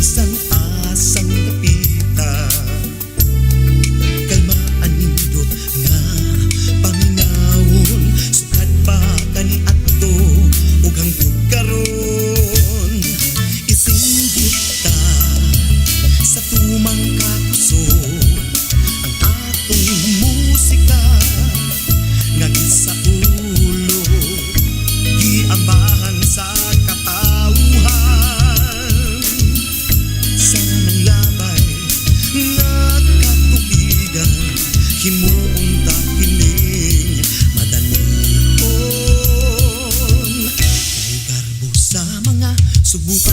bisan asang kapita. Kalmaan nindot nga panginawon, sukad pa kani ato ug hangtod karon. Isinggit ta sa tumang kakusog ang atong musika nga gisaulo, giambahan sa katawhan. Sanang labay nga katuigan, himuon ta kining madanon. Kay garbo sa mga subukanon,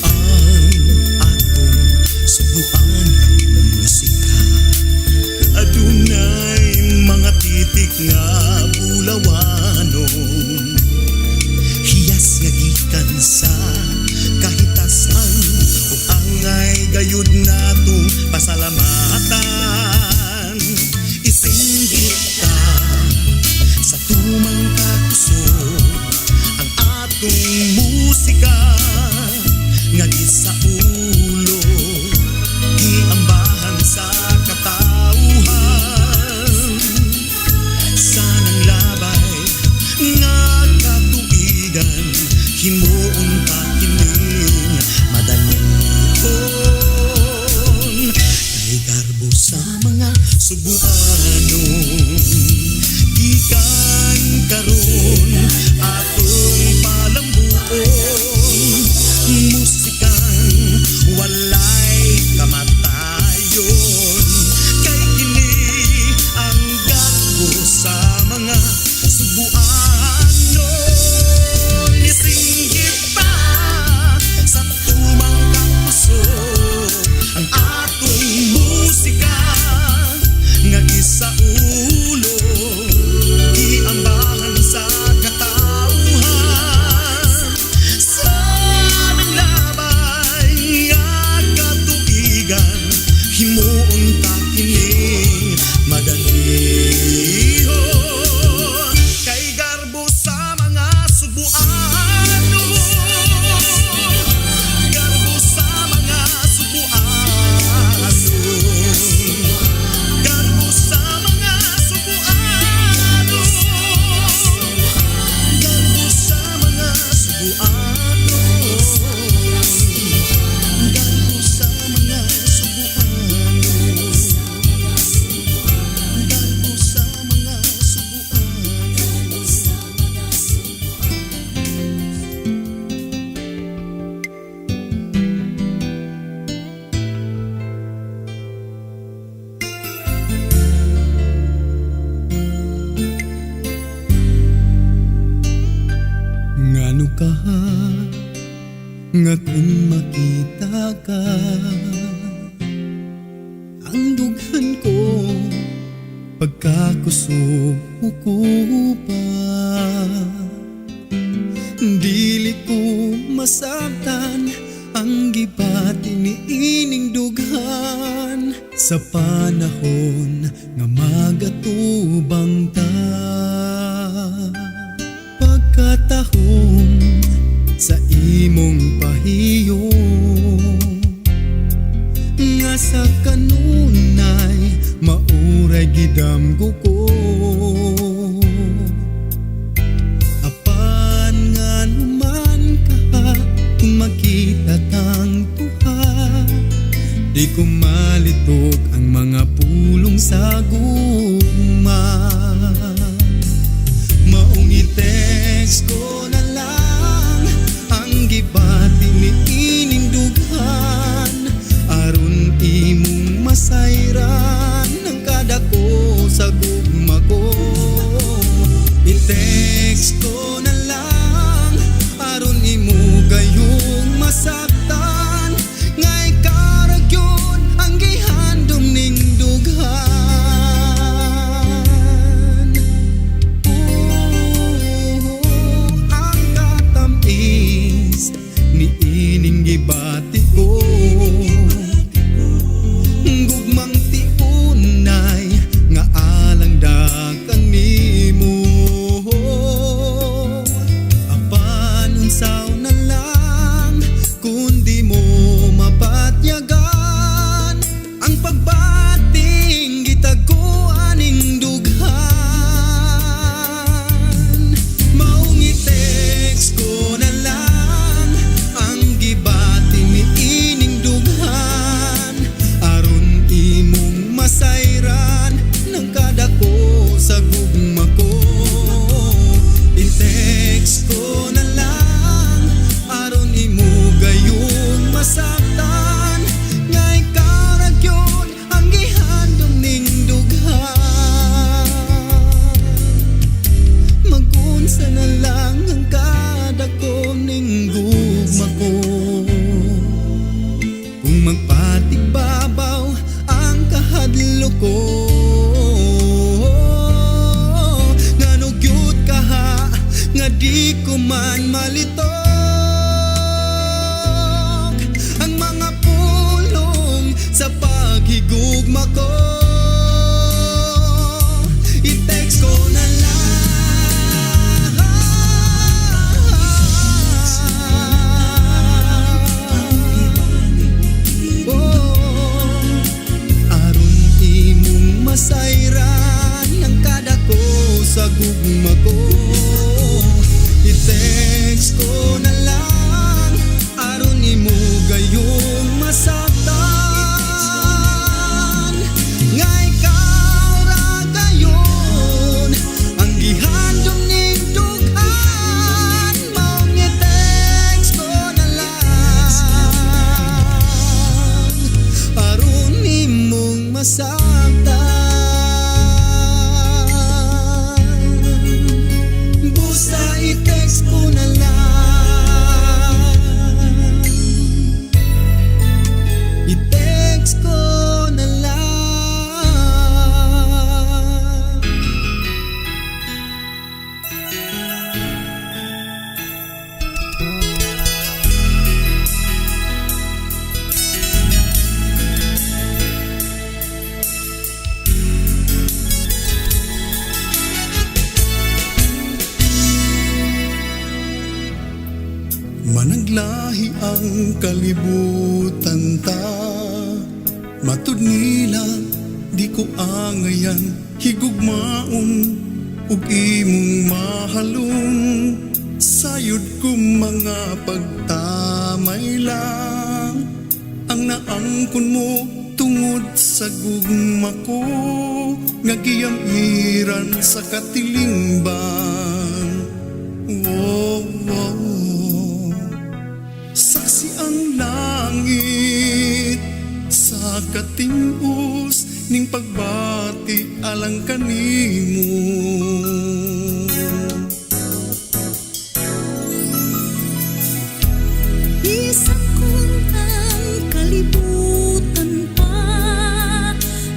ang atong subuan ng musika adunay mga titik nga bulawanon. Hiyas nga gikan sa kahitasan ug angay gayud natong pasalamatan. Isinggit ta sa tumang kakusog ang atong musika nga gisaulo, giambahan sa katawhan. Sanang labay nga katuigan, himuon ta kining madanon. Kay garbo sa mga subuanon, gikan karon atong palambuon. Musikang walay kamatayon, kay kini ang garbo sa mga subuanon. Isinggit pa sa tumang kakusog ang atong musika nga gisaulo, giambahan sa katawhan. Sanang labay nga katuigan, himuon ta kining madanihon. Kay garbo sa mga subuanon, garbo sa mga subuanon, garbo sa mga subuanon, garbo sa mga subuanon, garbo sa mga subuanon, garbo sa mga ngano ka nga kung makita ka, ang dughan ko pagkakusog ko pa. Dili ko masabtan ang gibati ni ining dughan sa panahon nga magatubang ta. Pagkatahong sa imong pahiyo nga sa kanunay mauray gidamgo ko. Apan nga naman ka kung makita tang tuha, di ko malitok ang mga pulong sa gugma. Maong i-text ko na lang ang gibati ni ining dughan, aron imong masayran ang kadako sa gugma ko. I-text ko na lang aron imo gayong masaktan, ngay karagyon ang gihandom ning dughan. di ko man malitok ang mga pulong sa paghigugma ko. I-text ko na lang, aron imong masayran ang kada ko sa gugma ko. I-text ko na lang aron imo gayong masaktan nga ikaw ra gayon ang gihandom ning dughan. Maong i-text ko na lang aron imong masaktan. Busa i-text ko na lang, i-text ko na lang. Managlahi ang kalibutan ta, matud nila di ko angayan higugmaon ug imong mahalong. Sayod ko mga pagtamay lang ang naangkon mo tungod sa gugma ko nga giyamiran sa katilingban. Wow, wow. Saksi ang langit sa kating-us ning pagbati alang kanimo. Isang kung ang kalibutan pa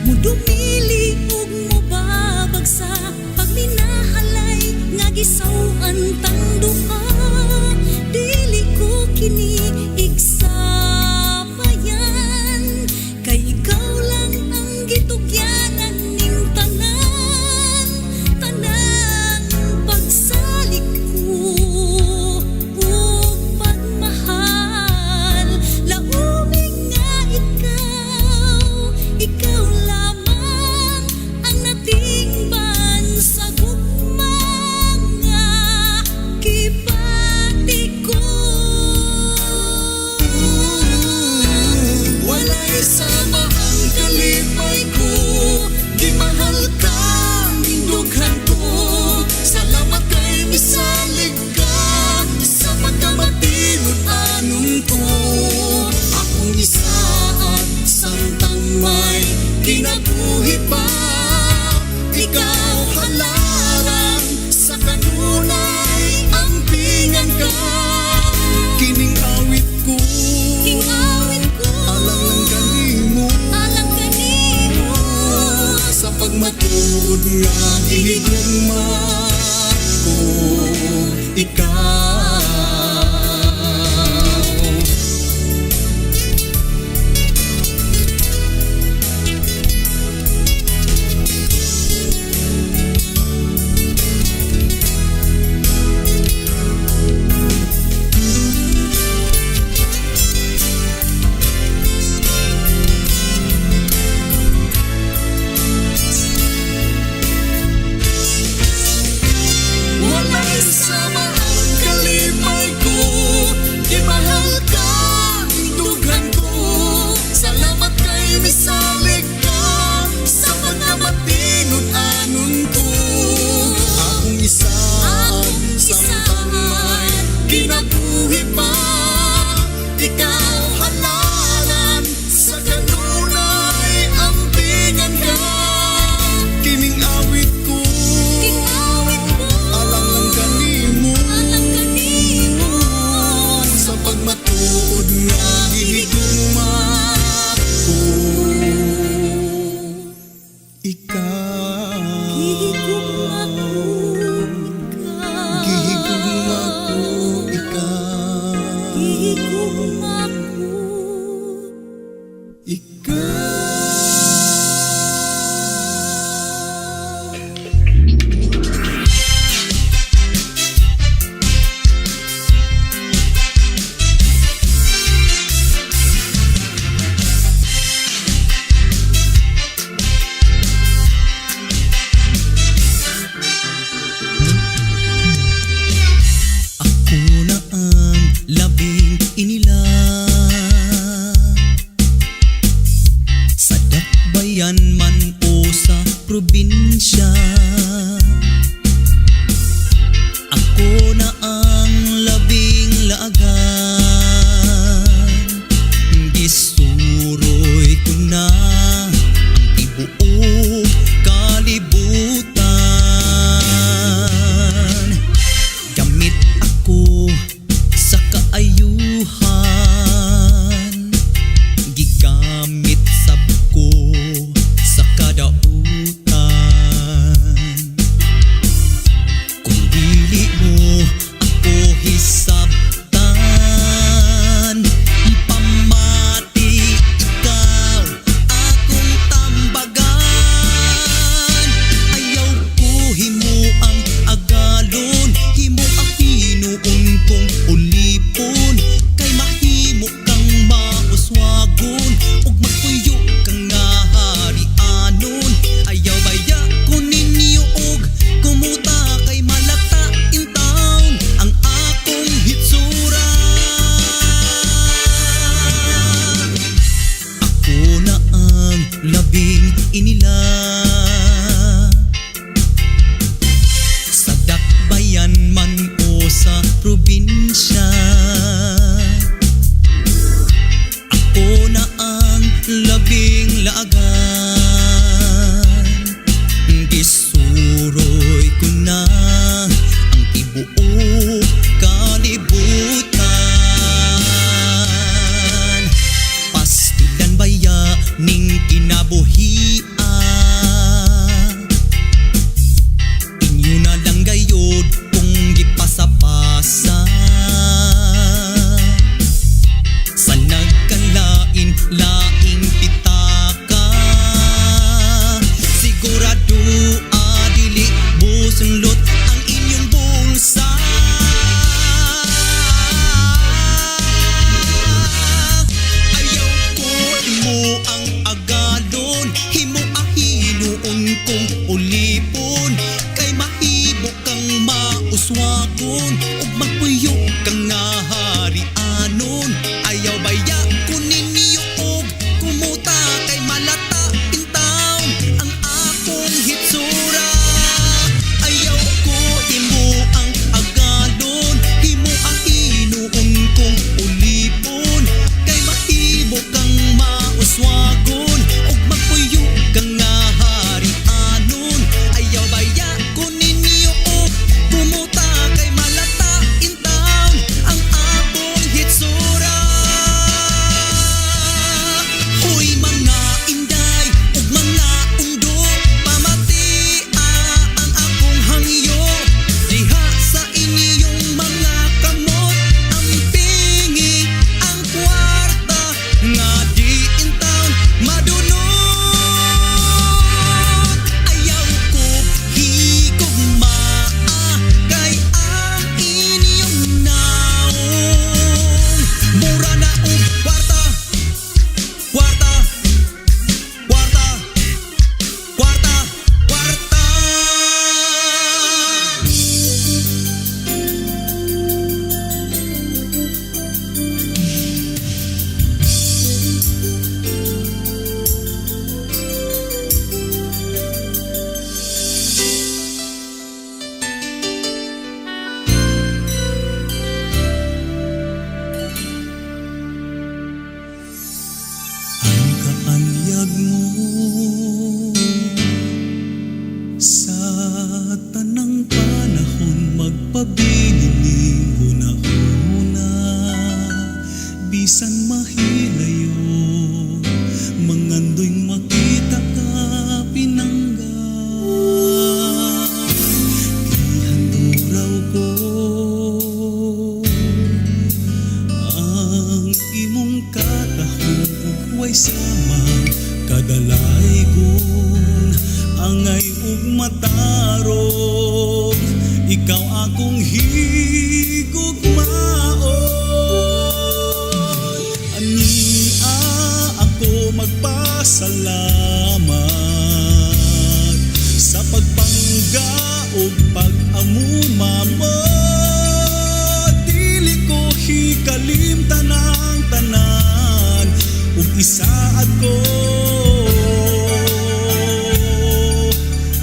mo dumili ug mo babagsa pag minahalay nga gisawan tang duha. Dili ko kini igsabayan kay ikaw lang ang gitugyanan ning tanan pagsalig ko ug pagmahal. Lauming nga ikaw lamang ang natingban sa gugma nga kibati ko. Walay sama ang kalipay ko, gimahal ka mindughan ko. Salamat kay misalig ka sa pagkamatinod anon ko. Akong isaat samtang may kinabuhi pa, ikaw halaran sa kanunay ang pingan ka. Kining awit ko alang lang kanimo sa pagmatuod nga gihigugma ko ikaw. Walay sama ang kalipay ko, gimahal ka dughan ko. Salamat kay misalig ka sa pagkamatinod anon ko. Akong isaat samtang may kinabuhi pa, ikaw halaran sa kanunay ang pingan ka. Kining awit ko alang lang kanimo sa pagmatuod nga gihigugma ko ikaw. Gihigugma ko ikaw. Gihigugma bisan mahilayo, mangandoy makita ka pinangga. Gihanduraw ko ang imong katahog, way sama kadalaygon, angay ug matarog, ikaw akong higugmaon. Ania ako magpasalamat sa pagpangga ug pag-amuma mo. Dili ko hikalim tanang tanan ug isaad ko,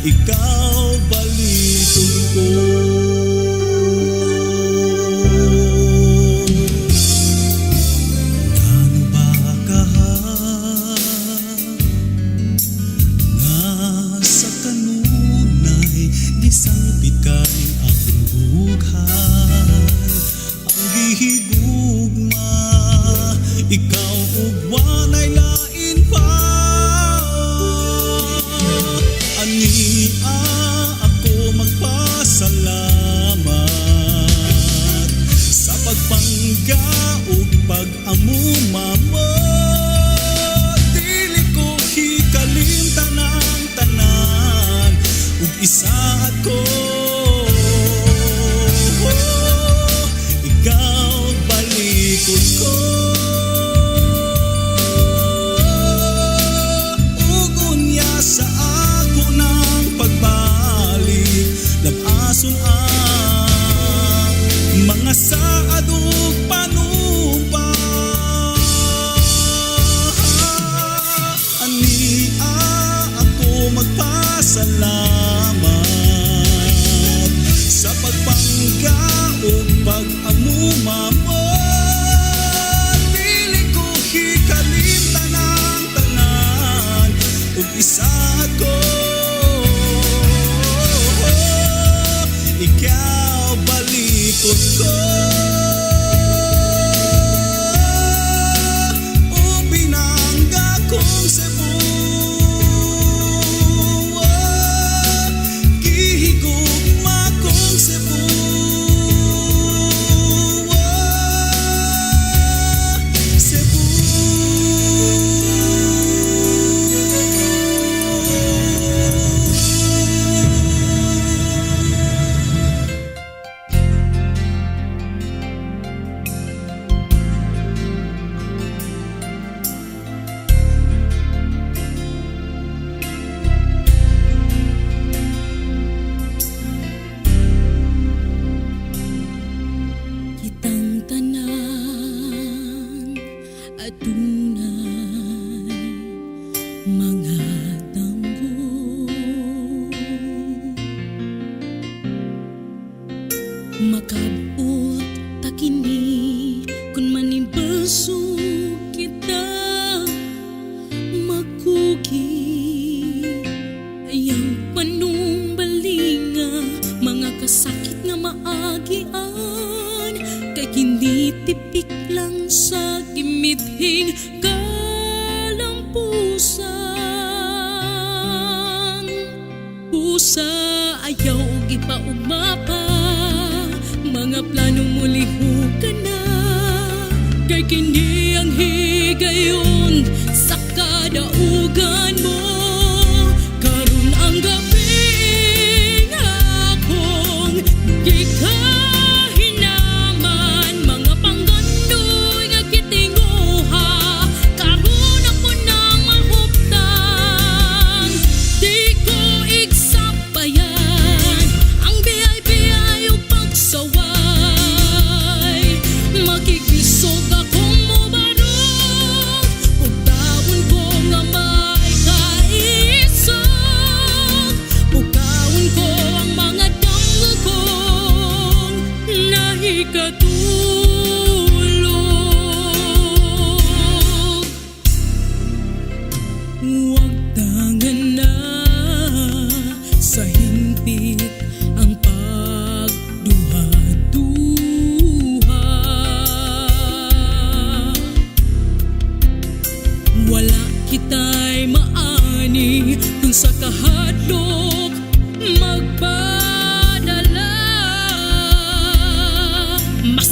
ikaw baliton ko. Ngano ba kaha nga sa kanunay gisangpit kay akong dughan, ang gihigugma ikaw ug wanay lain pa. Ania ako magpasalamat sa pagpangga ug pag-amuma mo. Dili ko hikalim tanang tanan ug isaad ko, ikaw balikod ko. Sa ako ng pagbalik, labason ang mga saad ug panumpa. Ania ako magpasalamat sa pagpangga ug pag-amuma mo. Dili ko hikalim tanang tanan ug isaad ko, ikaw balikod ko. O pinangga kong Cebu, gihigugma kong Cebu, Cebu. Kitang tanan adunay mga tanggo, makabot ta kini kun manibaso kita makugi. Ayaw panumbalinga mga kasakit nga maagian, kay kini tipik lang sa gimithing kalampusan. Pusa ayaw gipaugma pa, mga planong muliho ka na, kay kini ang higayon sa kadaugan mo. Karon ang gabing akong gikahinaman, mga panggandoy nga gitinguha, karon ako nang mahuptan. Di ko igsabayan ang biyay-biyay ug pagsaway, makikisog akong mubarog ug tawon ko nga may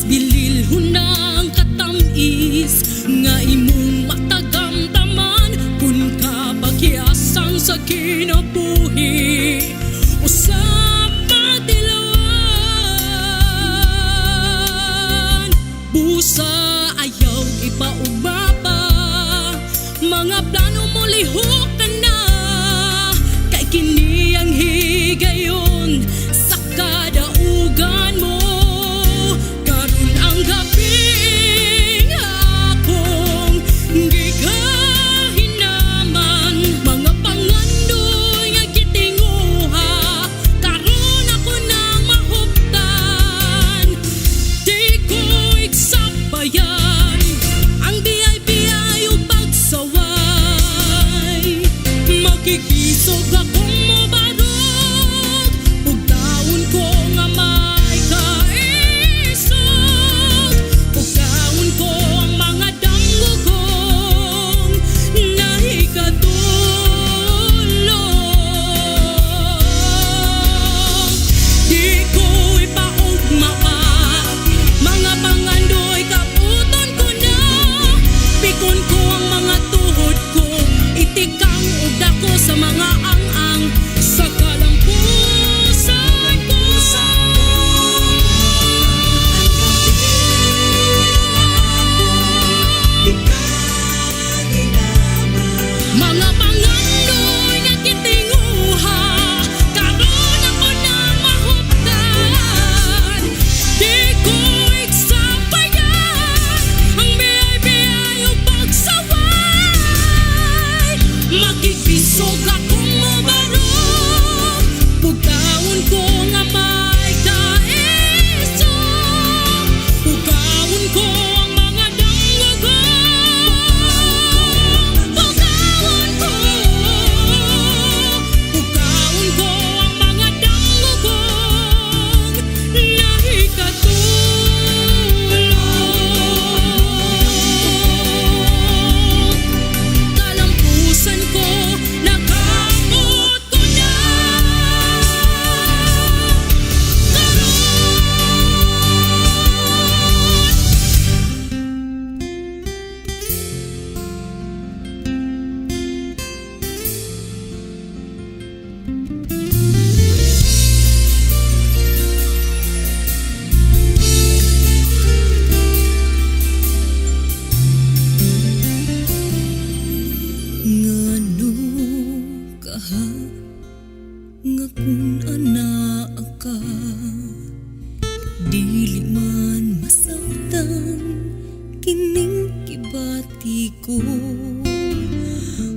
bililhon ng katamis nga imong matagamdaman kun kabagyasan sa kinabuhi usab madilawan busa ayaw ipaugmapa mga plano mo lihok ka na kay kini ang higayon sa kadaugan mo karon ang gabi akong gigahinaman mga pangandoy nga gitinguha karon ako nang mahuptan di ko iksabayan ang biyay-biyay ug pagsaway makikisog akong mobarog ug taon ko nga may kaisog ug taon ko ang mga damgugong nahikatulong di ko ipaugma pa mga pangandoy kaputon ko na pikon ko ang mga tuhod ko itikang ug dako sa mga ang-ang sa kalampusan ko mga pangandoy nga gitinguha karon ako nang mahuptan di ko iksabayan ang biyay-biyay ug pagsaway makikisog akong mabarog ug taon ko nga may kaisog ug taon ko ang mga damgagong ug taon ko ang mga damgagong nahikatulong kalampusan ko nakabot ko na ngano kaha nga kun ana ka dili man masabtan kining kibati ko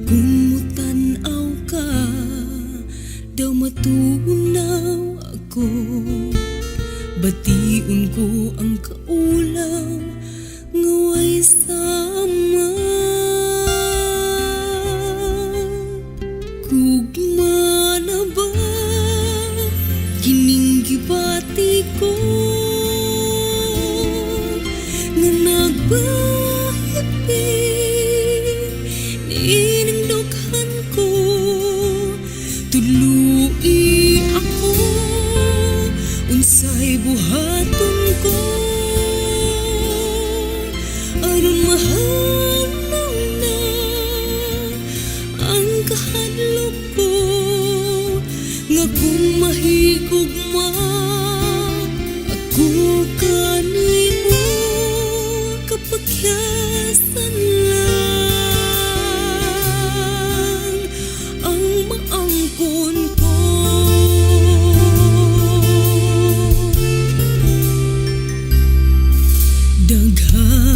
kung mutan-aw ka daw matunaw ako bation ko ang kaulaw nga way sama kugma na ba kining gibati ko nga nagbahipin niining dughan ko tului ako unsay buhaton ko aron mahanaw na ang kahadlok ko nga kung mahigugma ako kanimo kapagyasan lang ang maangkon ko daghan